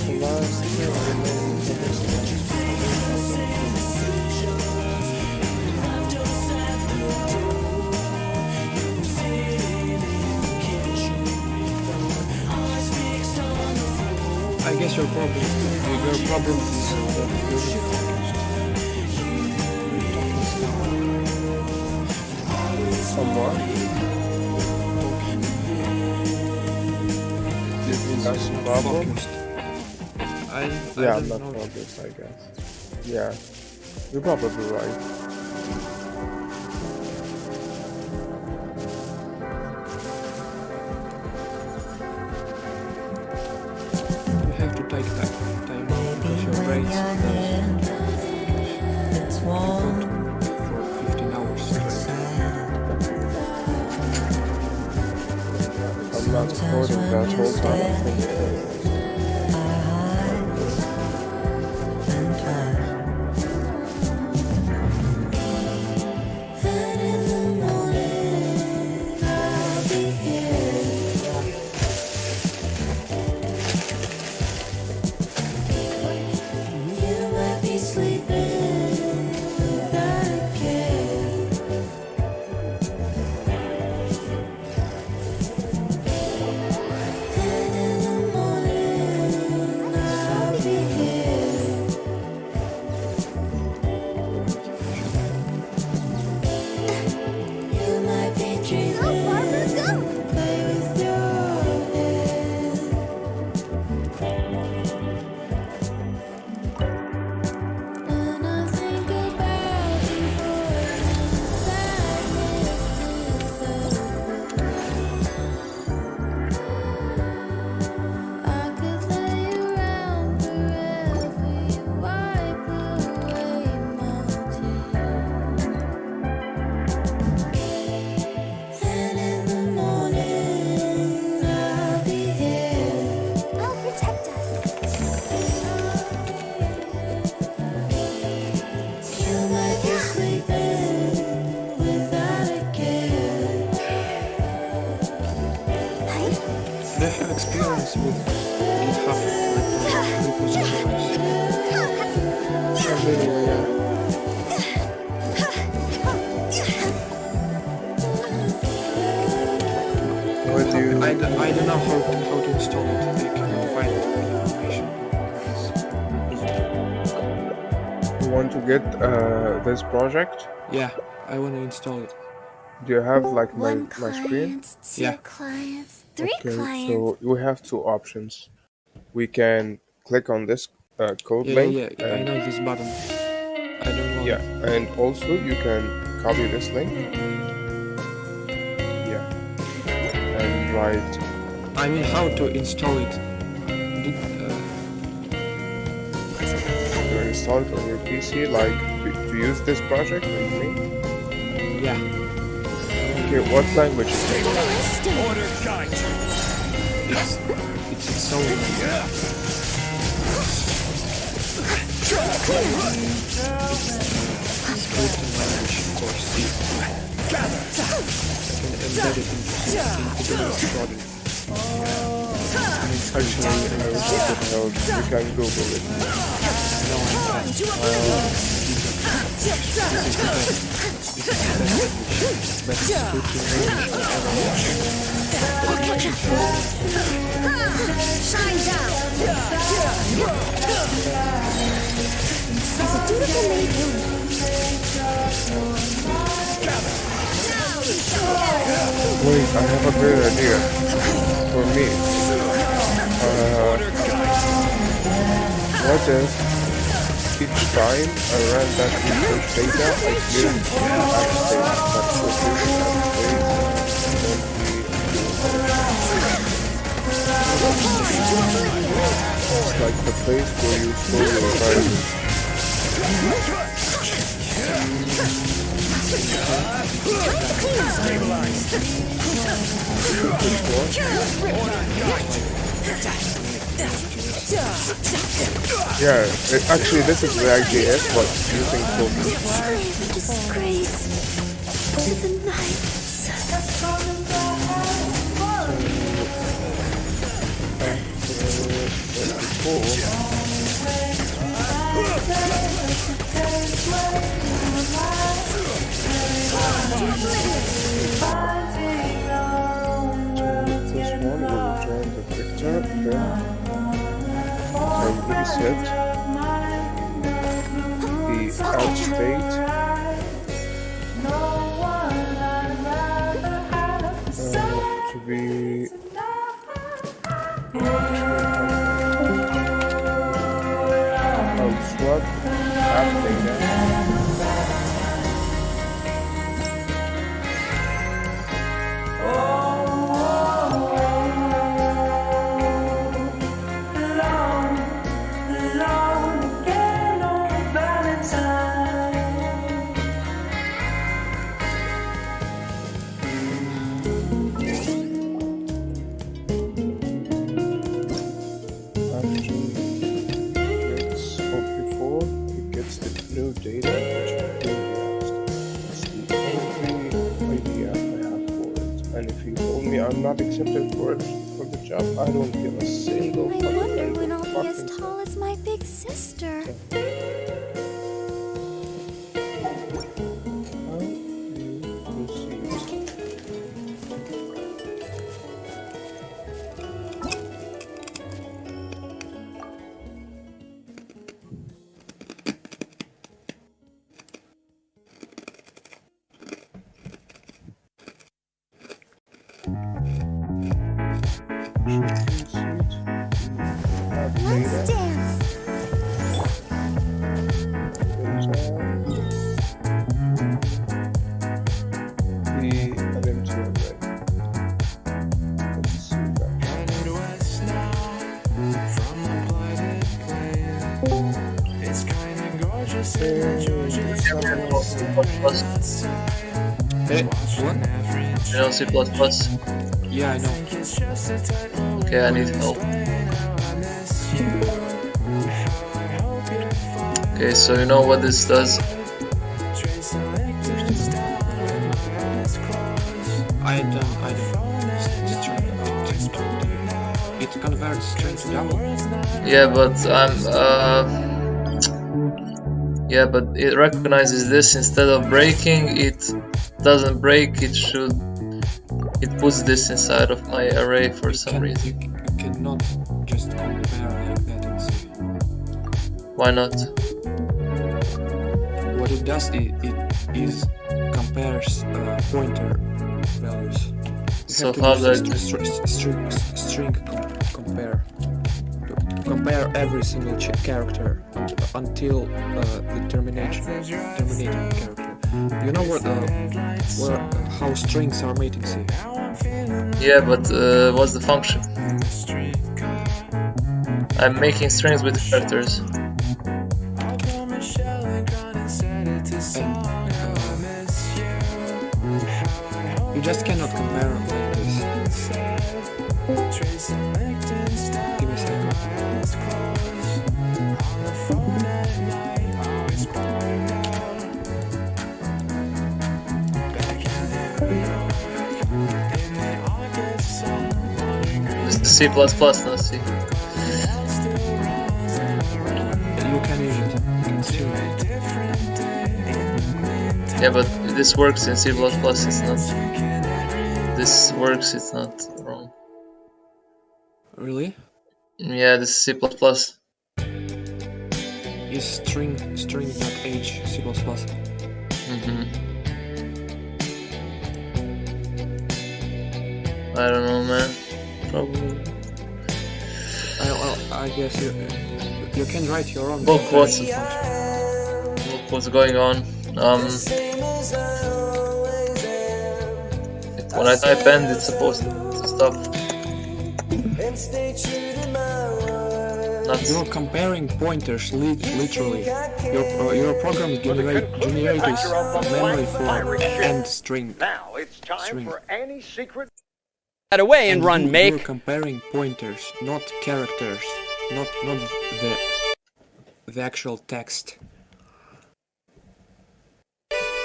The last thing remains of this I guess your problem is that you're somewhat. That's the problem. Yeah, I'm not focused, I guess. Yeah, you're probably right. You have to take that time out because your brain doesn't for 15 hours straight. I'm not recording that whole time. I think it is. In the morning experience with GitHub repositories. What do you... I don't know how to install it. I cannot find information. You want to get this project? Yeah, I want to install it. Do you have like my One screen? client, two Yeah. clients, three Okay, clients. so we have two options. We can click on this code Yeah, link. yeah, I and- know this button. I don't want Yeah, and also you can copy this link. Yeah. And write. I mean, how to install it? To install it on your PC, like to use this project, what do you mean? Yeah. Okay, what language is it? Order kite. It's installing. Scripting language for C. I can embed it into this product. Actually, I wish I could help. You can Google it. No, I'm best scripting language I've ever watched. Shine down. As a dutiful maid will. Wait, I have a great idea for me. What if each time I ran that research data, I cleared the app state that produced app state It's like the place where you store your values. Yeah, actually this is React.js, but using Focus. Disgrace to the knights. This one will return the vector, then and reset the app state to be I'll swap app data. New data, which is the only idea I have for it. And if you told me I'm not accepted for the job, I don't give a single I fucking wonder thing. when I'll be as tall as my big sister. Let's dance. What? You know C++? Yeah, I know. Okay, I need help. Okay, so you know what this does? I don't. it converts string to double. Yeah, but yeah, but it recognizes this instead of breaking. It doesn't break. It puts this inside of my array for some reason. You cannot just compare like that in C. Why not? What it does, it compares pointer values. You So have to how use that- string compare. Compare every single character until the terminating character. You know how strings are made in C? Yeah, but what's the function? I'm making strings with characters. You just cannot compare them like this. Give me a second. This is C++, not C. You can use it. You can see it. Yeah, but this works in C++, it's not. This works, it's not wrong. Really? Yeah, this is C++. Is string.h C++? I don't know, man. Probably. I guess you can write your own. Look what's going on. When I type end, it's supposed to stop. You're comparing pointers literally. Your program generates memory for end string. Now it's time for any secret. That away and run make. You're comparing pointers, not characters, not the actual text.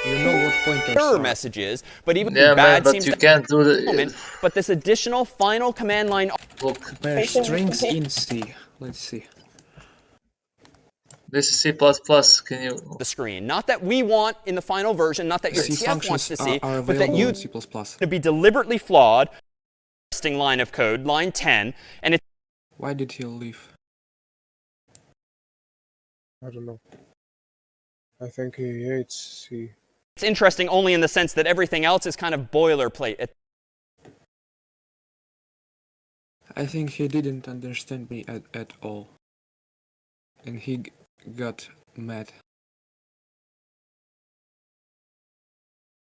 You know what pointers error are. messages, but even Yeah, bad man, but seems you to can't do the. But this additional final command line. Compare strings in C. Let's see. This is C++. Can you? The screen. Not that we want in the final version, not that your C TF wants to see, are but that available you in C++. to be deliberately flawed. Interesting line of code, line 10, and it's. Why did he leave? I don't know. I think he hates C. It's interesting only in the sense that everything else is kind of boilerplate. I think he didn't understand me at all. And he got mad.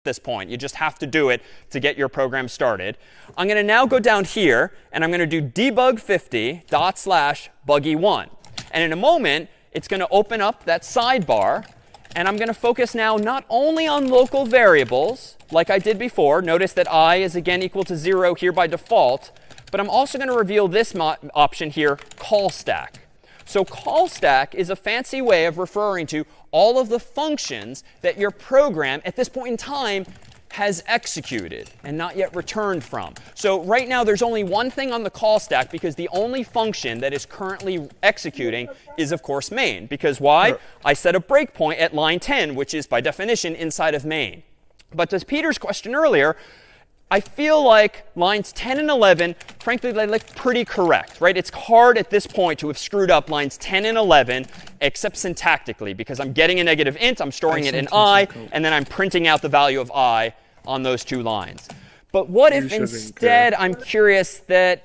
This point. You just have to do it to get your program started. I'm going to now go down here, and I'm going to do debug50./buggy1. And in a moment, it's going to open up that sidebar. And I'm going to focus now not only on local variables, like I did before. Notice that I is again equal to 0 here by default. But I'm also going to reveal this option here, call stack. So call stack is a fancy way of referring to all of the functions that your program at this point in time has executed and not yet returned from. So right now there's only one thing on the call stack because the only function that is currently executing is of course main. Because why? I set a breakpoint at line 10, which is by definition inside of main. But to Peter's question earlier, I feel like lines 10 and 11, frankly, they look pretty correct, right? It's hard at this point to have screwed up lines 10 and 11, except syntactically, because I'm getting a negative int, I'm storing it in I, and then I'm printing out the value of I on those two lines. But what if instead I'm curious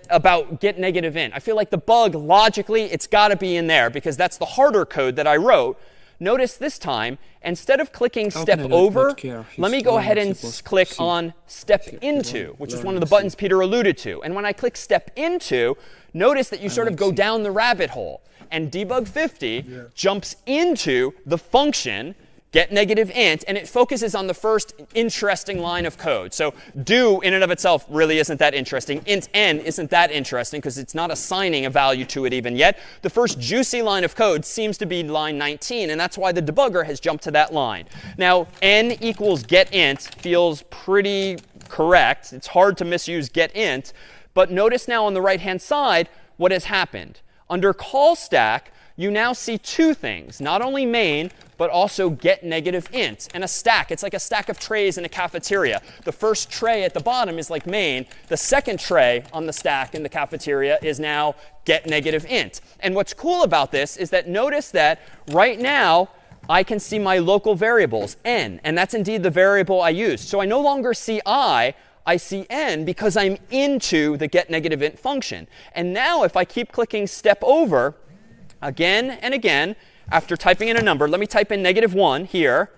about get negative int? I feel like the bug, logically, it's got to be in there, because that's the harder code that I wrote. Notice this time, instead of clicking step over, let me go ahead and click on step into, which is one of the buttons Peter alluded to. And when I click step into, notice that you sort of go down the rabbit hole. And debug50 jumps into the function get negative int, and it focuses on the first interesting line of code. So do in and of itself really isn't that interesting. Int n isn't that interesting because it's not assigning a value to it even yet. The first juicy line of code seems to be line 19, and that's why the debugger has jumped to that line. Now, n equals get int feels pretty correct. It's hard to misuse get int. But notice now on the right-hand side what has happened. Under call stack, you now see two things, not only main, but also get negative int. And a stack, it's like a stack of trays in a cafeteria. The first tray at the bottom is like main. The second tray on the stack in the cafeteria is now get negative int. And what's cool about this is that notice that right now, I can see my local variables, n. And that's indeed the variable I used. So I no longer see I see n because I'm into the get negative int function. And now if I keep clicking step over, again and again, after typing in a number, let me type in -1 here.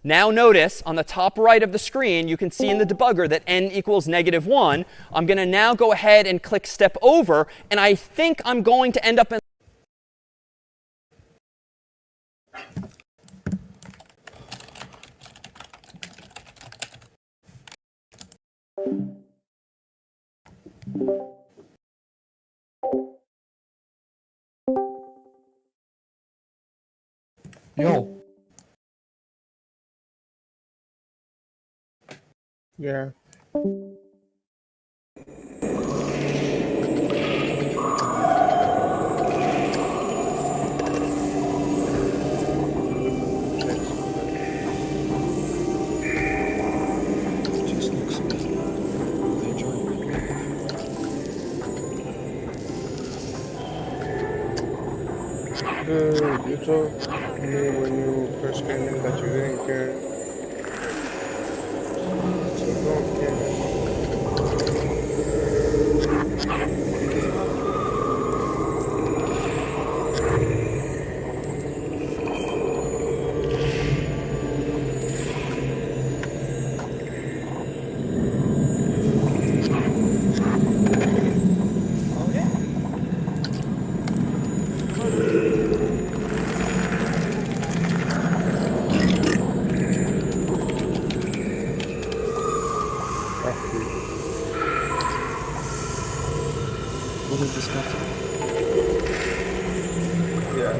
Now notice on the top right of the screen, you can see in the debugger that n equals -1. I'm going to now go ahead and click step over, and I think I'm going to end up in Yo. Yeah. You told me when you first came in that you didn't care. So don't care. What is this matter? Yeah,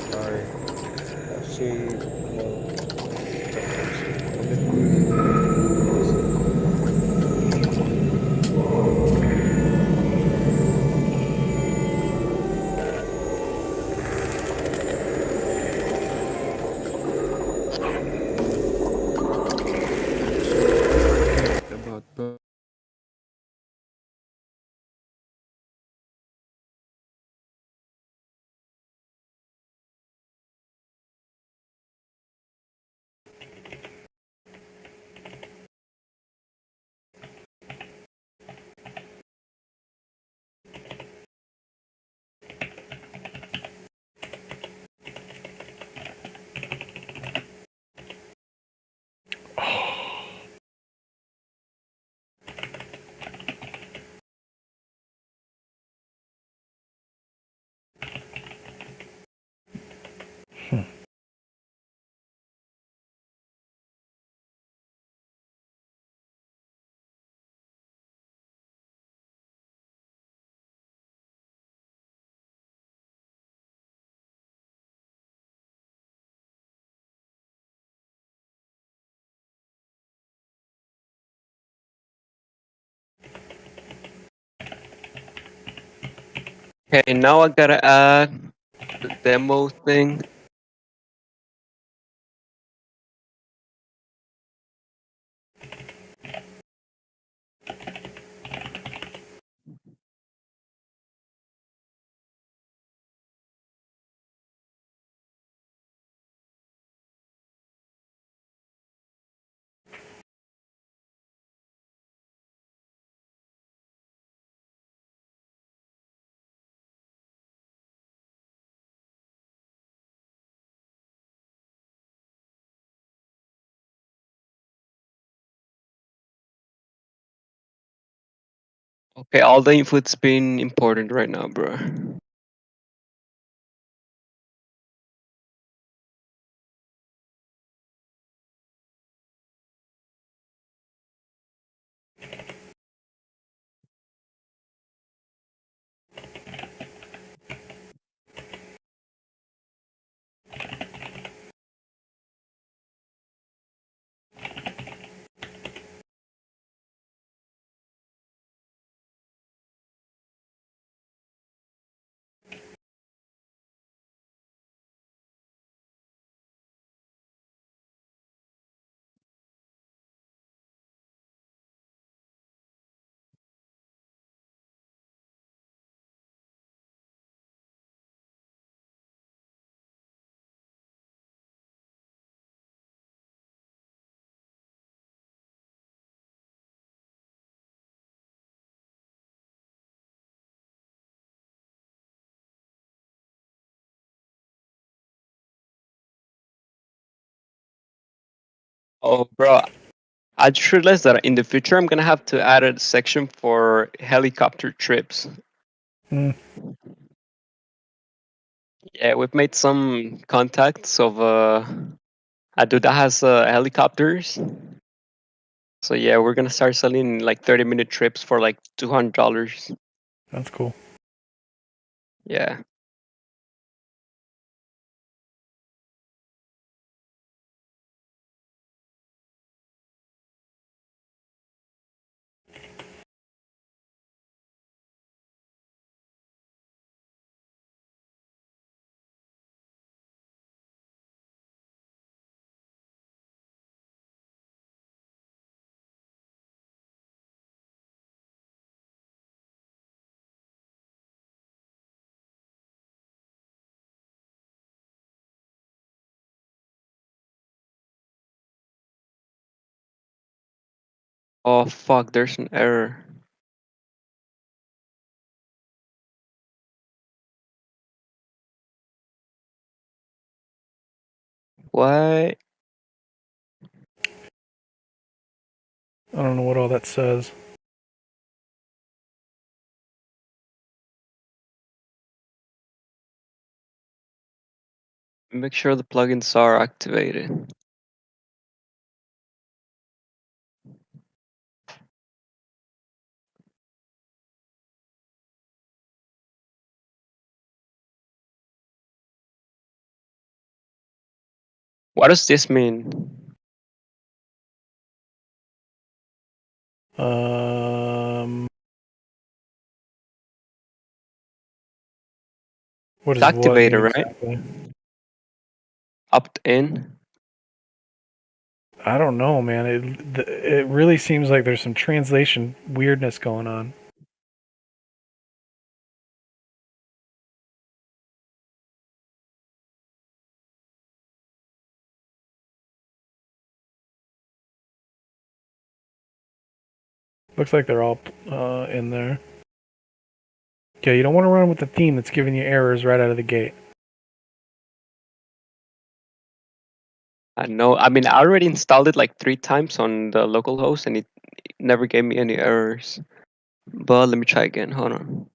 sorry. I've seen About Okay, now I gotta add the demo thing. Okay, all the input's been important right now, bro. Oh, bro. I just realized that in the future I'm gonna have to add a section for helicopter trips. Hmm. Yeah, we've made some contacts of a dude that has helicopters. So yeah, we're gonna start selling like 30-minute trips for like $200. That's cool. Yeah. Oh fuck, there's an error. What? I don't know what all that says. Make sure the plugins are activated. What does this mean? What It's is what mean activated, right? exactly? Opt in. I don't know, man. It really seems like there's some translation weirdness going on. Looks like they're all in there. Okay, you don't want to run with the theme that's giving you errors right out of the gate. I know. I mean, I already installed it like 3 times on the local host, and it never gave me any errors. But let me try again. Hold on.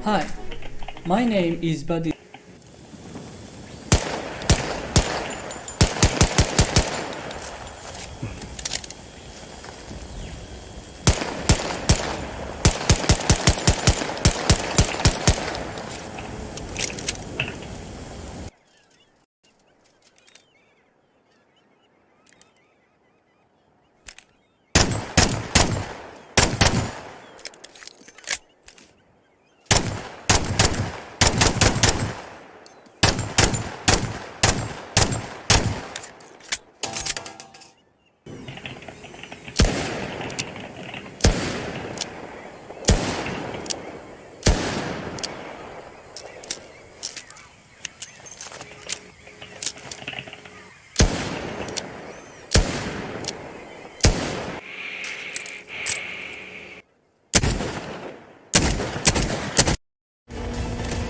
Hi, my name is Buddy.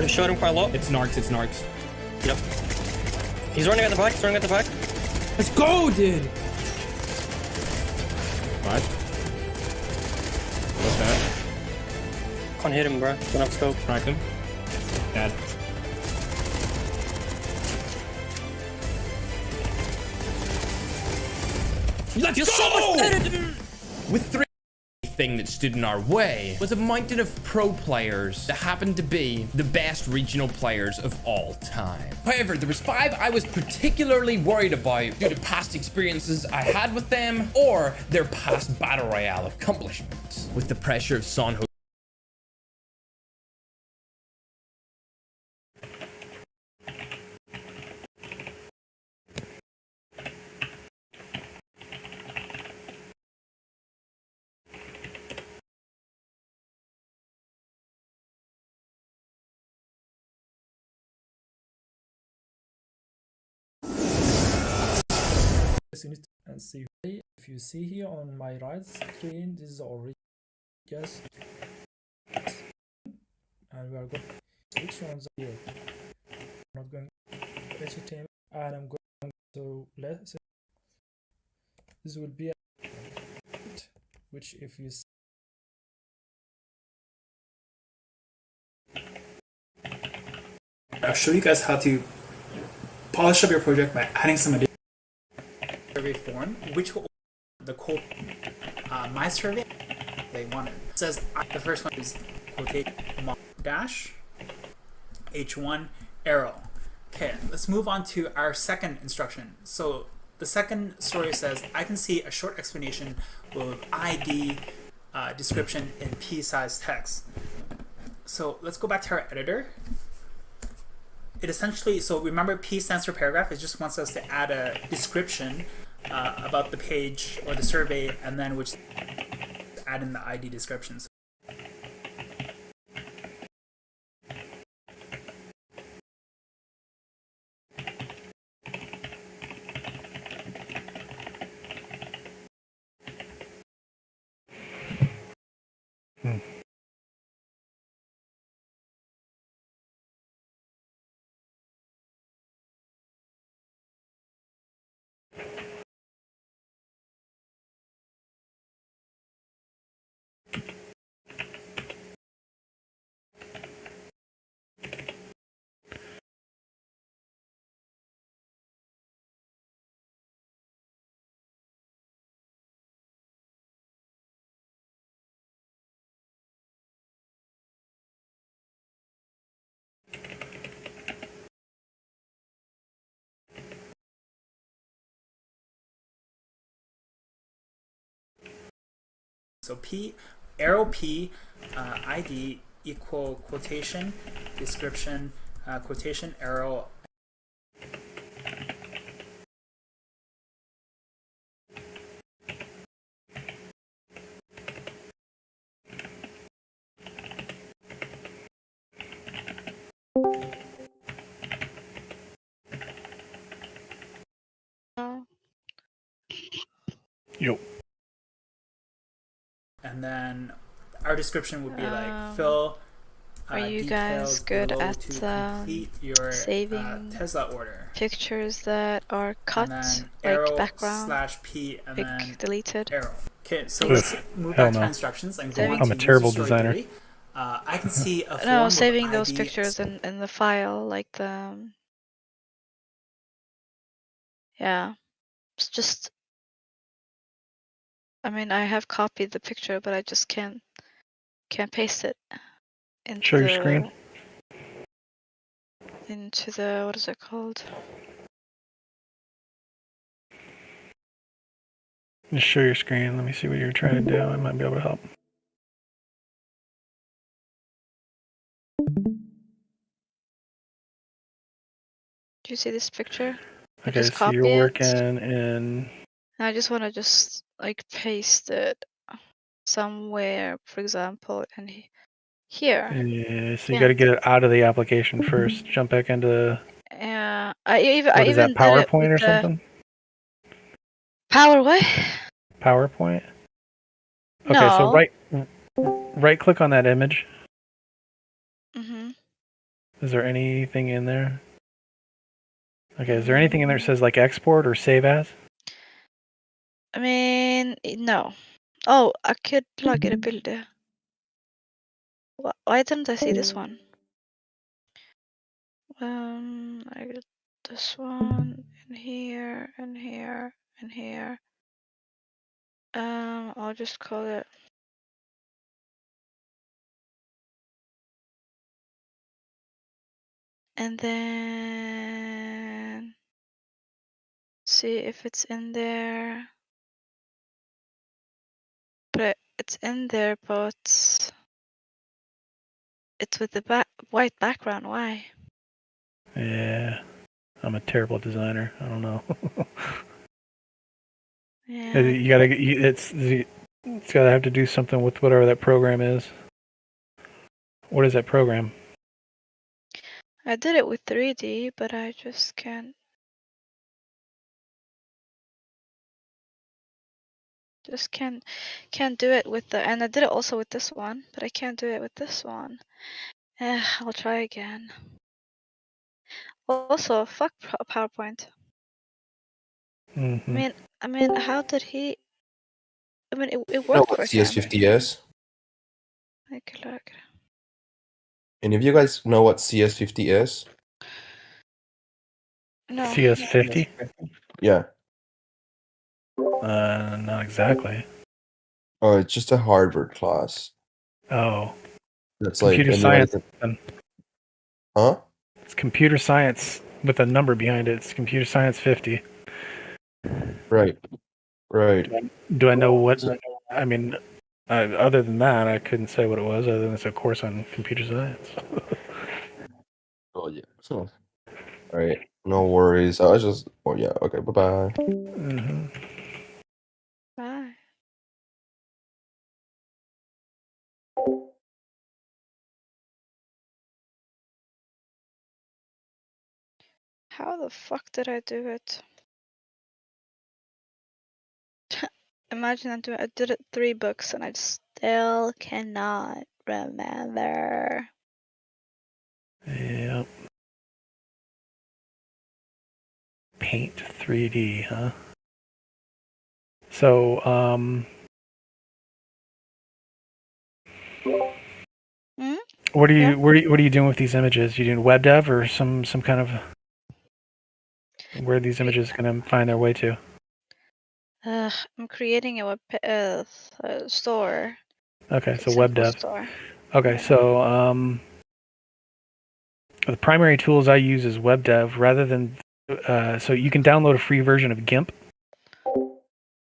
I shot him quite a lot. It's Narcs, it's Narcs. Yep. He's running at the back, he's running at the back. Let's go, dude! What? What's that? Can't hit him, bro. Don't have scope. Cracked him. Dead. Let's You're go! so much better, dude! With three thing that stood in our way was a mountain of pro players that happened to be the best regional players of all time. However, there was 5 I was particularly worried about due to past experiences I had with them or their past battle royale accomplishments. With the pressure of Son and see if you see here on my right screen, this is already yes, and we are going which ones are here. I'm not going to entertainment, and I'm going to let's this will be a which if you see I'll show you guys how to polish up your project by adding some additional survey form, which will the quote my survey they wanted. It says the first one is quotate dash h1 arrow. Okay, let's move on to our second instruction. So the second story says I can see a short explanation with ID description in p-size text. So let's go back to our editor. It essentially, so remember P stands for paragraph. It just wants us to add a description about the page or the survey, and then which add in the ID descriptions. So P, arrow P, ID equal quotation, description, quotation, arrow. Yo. And then our description would be like fill are you guys details good below at to complete your saving Tesla order. pictures that are cut, And then like arrow background, slash P and like then deleted? arrow. Okay, so Oof, let's move hell back to no. our instructions and go Saving- on I'm to a terrible user story designer. theory. I can see a form No, with saving those ID pictures in the file, like the yeah. It's just, I mean, I have copied the picture, but I just can't paste it into Show your screen. into the, what is it called? Just show your screen. Let me see what you're trying to do. I might be able to help. Do you see this picture? I Okay, just so you're copy it. working in. And I just want to just like paste it somewhere, for example, and here. Yeah, so you Yeah. got to get it out of the application first. Jump back into. I What is even that, did it PowerPoint or with the something? Power what? PowerPoint? Okay, so No. right click on that image. Mhm. Is there anything in there? Okay, is there anything in there that says like export or save as? I mean, no. Oh, I could plug in a bilde. Why didn't I see this one? I got this one, and here, and here, and here. I'll just call it. And then see if it's in there. But it's in there, but it's with the white background. Why? Yeah, I'm a terrible designer. I don't know. Yeah. You gotta. It's gotta have to do something with whatever that program is. What is that program? I did it with 3D, but I just can't. Just can't do it with the. And I did it also with this one, but I can't do it with this one. I'll try again. Also, fuck PowerPoint. Mm-hmm. I mean, how did he? I mean, it You know worked what for him. CS50 is? Like, look. Any of you guys know what CS50 is? No. CS50? Yeah. Not exactly. Oh, it's just a Harvard class. Oh. That's like computer emulating- science. then. Huh? It's computer science with a number behind it. It's computer science 50. Right. Right. Do I know what? I mean, other than that, I couldn't say what it was. Other than it's a course on computer science. Oh yeah. So. All right. No worries. I was just. Oh yeah. Okay. Bye bye. Mm-hmm. Bye. How the fuck did I do it? Imagine I did it 3 books and I still cannot remember. Yep. Paint 3D, huh? So, what are you what are you doing with these images? You doing web dev or some kind of where are these images going to find their way to? I'm creating a web store. Okay, so Simple web dev. store. Okay, so the primary tools I use is web dev rather than so you can download a free version of GIMP.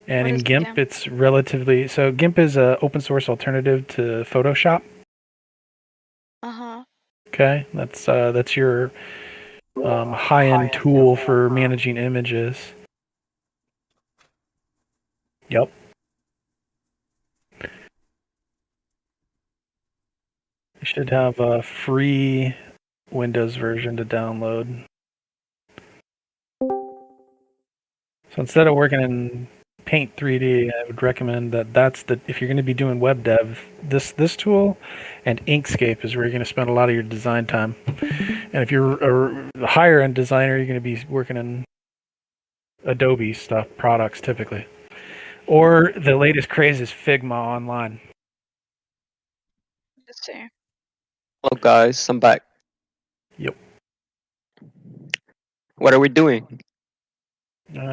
And in GIMP, it's relatively so. GIMP is an open source alternative to Photoshop. Okay, that's your high-end tool for managing images. Yep. You should have a free Windows version to download. So instead of working in Paint 3D, I would recommend that's if you're going to be doing web dev, this tool and Inkscape is where you're going to spend a lot of your design time. And if you're a higher end designer, you're going to be working in Adobe stuff, products typically. Or the latest craze is Figma online. Let's see. Hello guys, I'm back. Yep. What are we doing?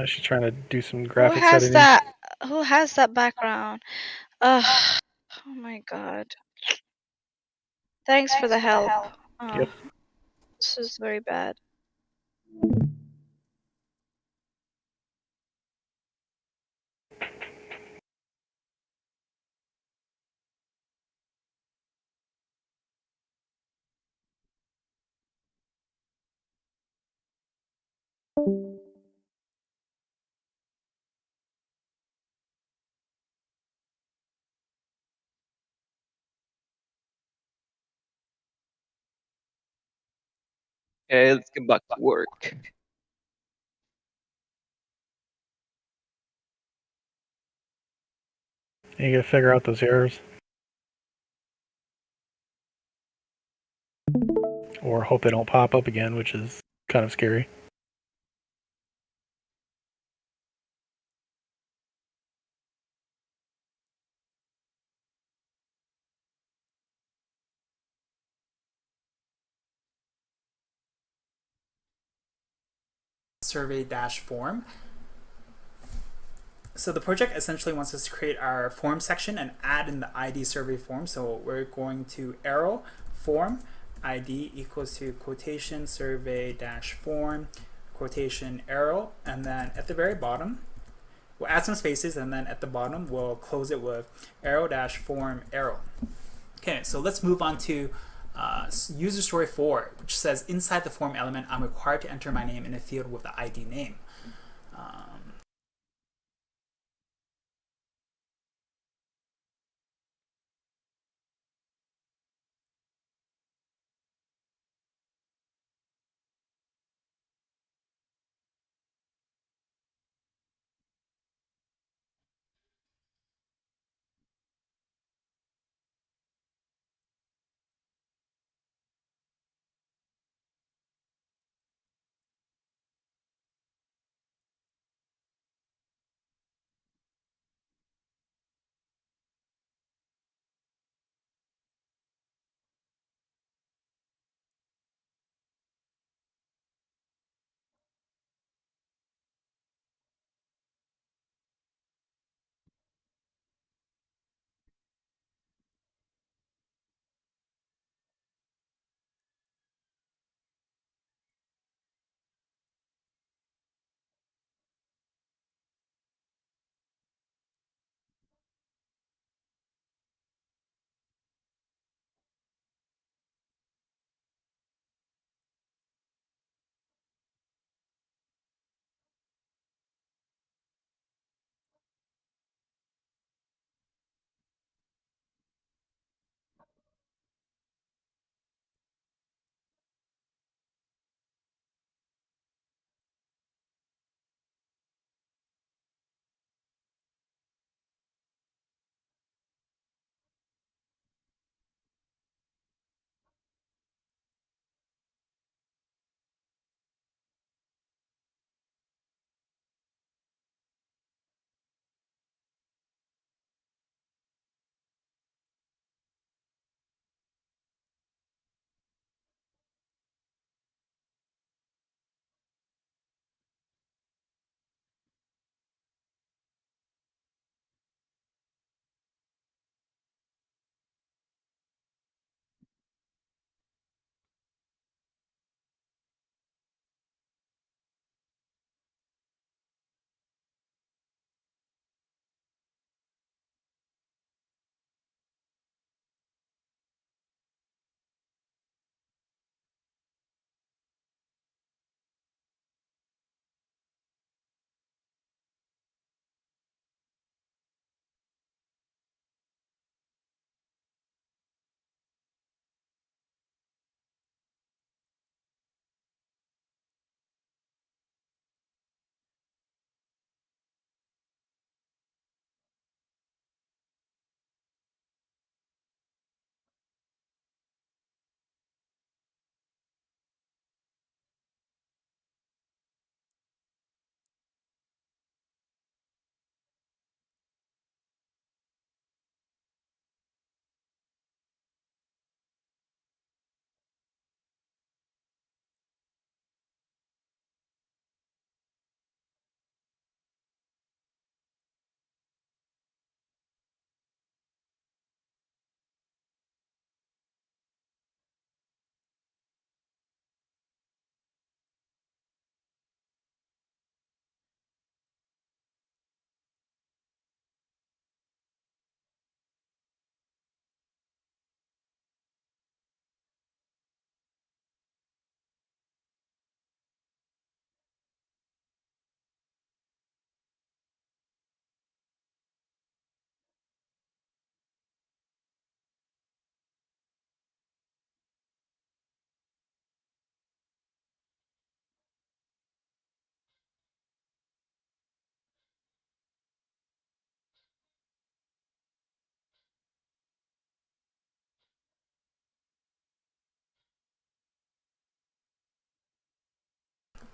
She's trying to do some Who graphics has editing. that? Who has that background? Oh my god. Thanks for the help. Oh, Yep. This is very bad. Okay, let's get back to work. You gotta figure out those errors. Or hope they don't pop up again, which is kind of scary. Survey dash form. So the project essentially wants us to create our form section and add in the ID survey form. So we're going to arrow form ID equals to quotation survey dash form quotation arrow, and then at the very bottom we'll add some spaces, and then at the bottom we'll close it with arrow dash form arrow. Okay, so let's move on to user story 4, which says inside the form element I'm required to enter my name in a field with the ID name.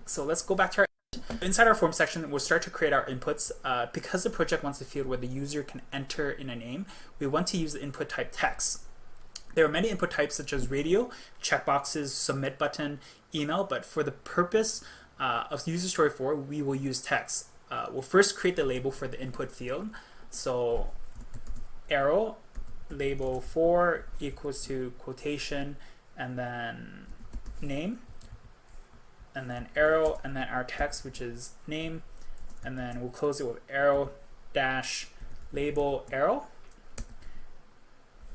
So let's go back to our inside our form section. We'll start to create our inputs. Because the project wants a field where the user can enter in a name, we want to use the input type text. There are many input types such as radio, checkboxes, submit button, email, but for the purpose of user story 4, we will use text. we'll first create the label for the input field. So arrow label 4 equals to quotation and then name, and then arrow, and then our text, which is name, and then we'll close it with arrow dash label arrow,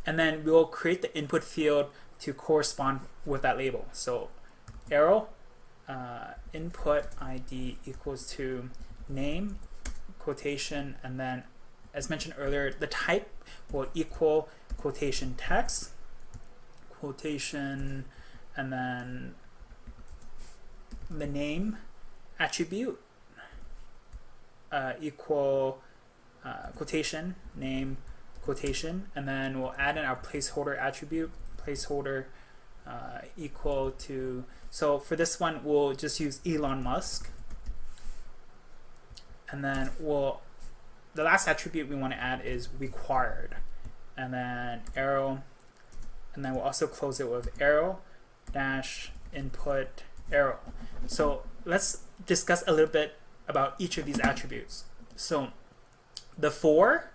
and then we'll create the input field to correspond with that label. So arrow input ID equals to name quotation, and then as mentioned earlier, the type will equal quotation text quotation, and then the name attribute equal quotation name quotation, and then we'll add in our placeholder attribute placeholder equal to, so for this one we'll just use Elon Musk, and then the last attribute we want to add is required, and then arrow, and then we'll also close it with arrow dash input arrow. So let's discuss a little bit about each of these attributes. So the 4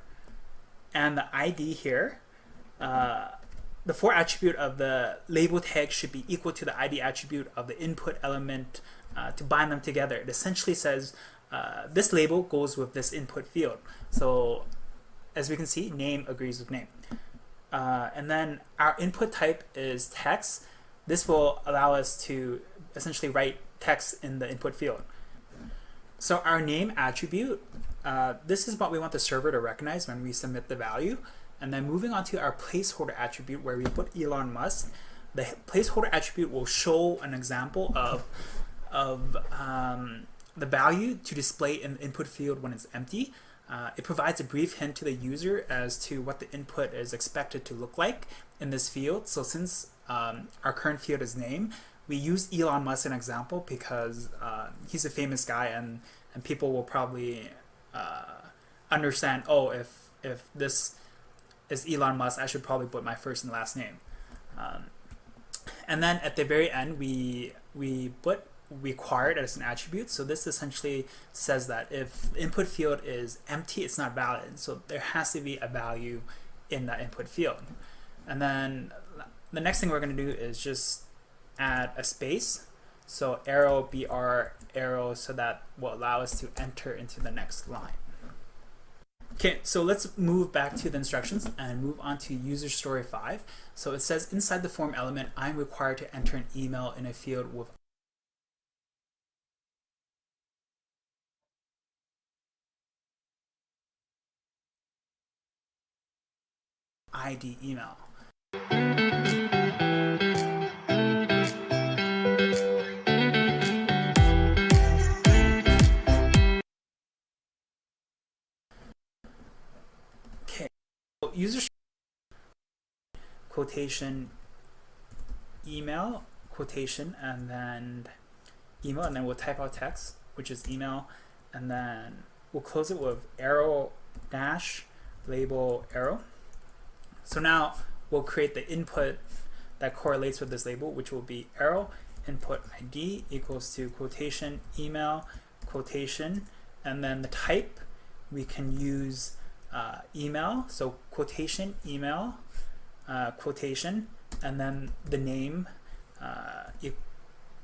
and the ID here, the 4 attribute of the label tag should be equal to the ID attribute of the input element to bind them together. It essentially says this label goes with this input field. So as we can see, name agrees with name. And then our input type is text. This will allow us to essentially write text in the input field. So our name attribute, this is what we want the server to recognize when we submit the value. And then moving on to our placeholder attribute where we put Elon Musk, the placeholder attribute will show an example of the value to display in the input field when it's empty. It provides a brief hint to the user as to what the input is expected to look like in this field. So since our current field is name, we use Elon Musk as an example because he's a famous guy, and people will probably understand, oh, if this is Elon Musk, I should probably put my first and last name. And then at the very end, we put required as an attribute. So this essentially says that if the input field is empty, it's not valid. So there has to be a value in that input field. And then the next thing we're going to do is just add a space. So arrow BR arrow, so that will allow us to enter into the next line. Okay, so let's move back to the instructions and move on to user story 5. So it says inside the form element, I'm required to enter an email in a field with ID email. Okay, so user quotation email quotation and then email, and then we'll type out text, which is email, and then we'll close it with arrow dash label arrow. So now we'll create the input that correlates with this label, which will be arrow input ID equals to quotation email quotation, and then the type we can use email, so quotation email quotation, and then the name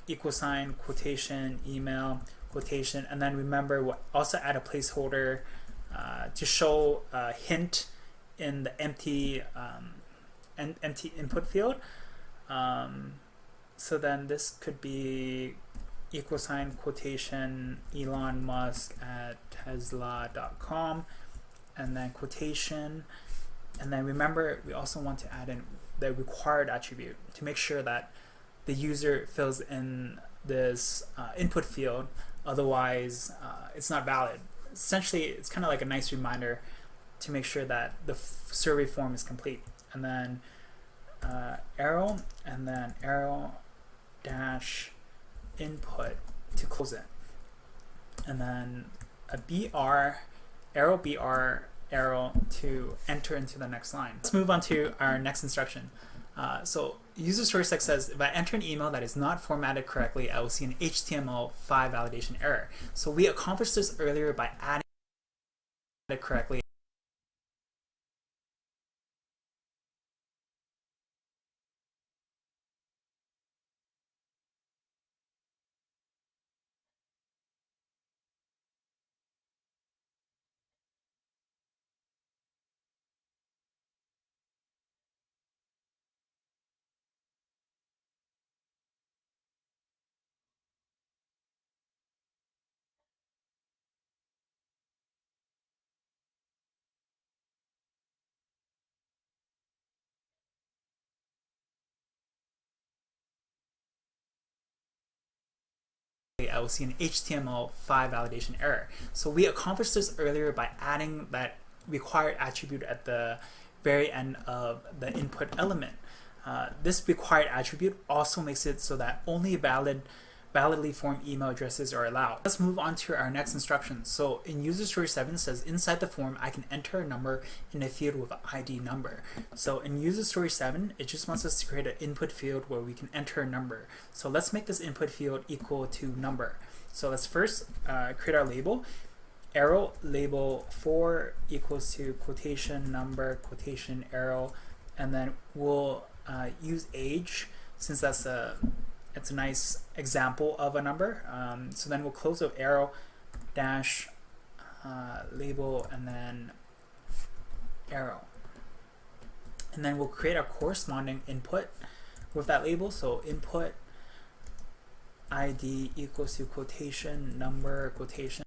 equal sign quotation email quotation, and then remember we'll also add a placeholder to show a hint in the empty input field. So then this could be equal sign quotation Elon Musk at tesla.com, and then quotation, and then remember we also want to add in the required attribute to make sure that the user fills in this input field, otherwise it's not valid. Essentially it's kind of like a nice reminder to make sure that the survey form is complete. And then arrow, and then arrow dash input to close it, and then a BR arrow BR arrow to enter into the next line. Let's move on to our next instruction. So user story 6 says, if I enter an email that is not formatted correctly, I will see an HTML5 validation error. So we accomplished this earlier by adding it correctly. I will see an HTML5 validation error. So we accomplished this earlier by adding that required attribute at the very end of the input element. This required attribute also makes it so that only validly formed email addresses are allowed. Let's move on to our next instruction. So in user story 7 says, inside the form I can enter a number in a field with an ID number. So in user story 7, it just wants us to create an input field where we can enter a number. So let's make this input field equal to number. So let's first create our label. Arrow label 4 equals to quotation number, quotation arrow, and then we'll use age, since that's it's a nice example of a number. So then we'll close the arrow dash label and then arrow. And then we'll create a corresponding input with that label. So input ID equals to quotation number, quotation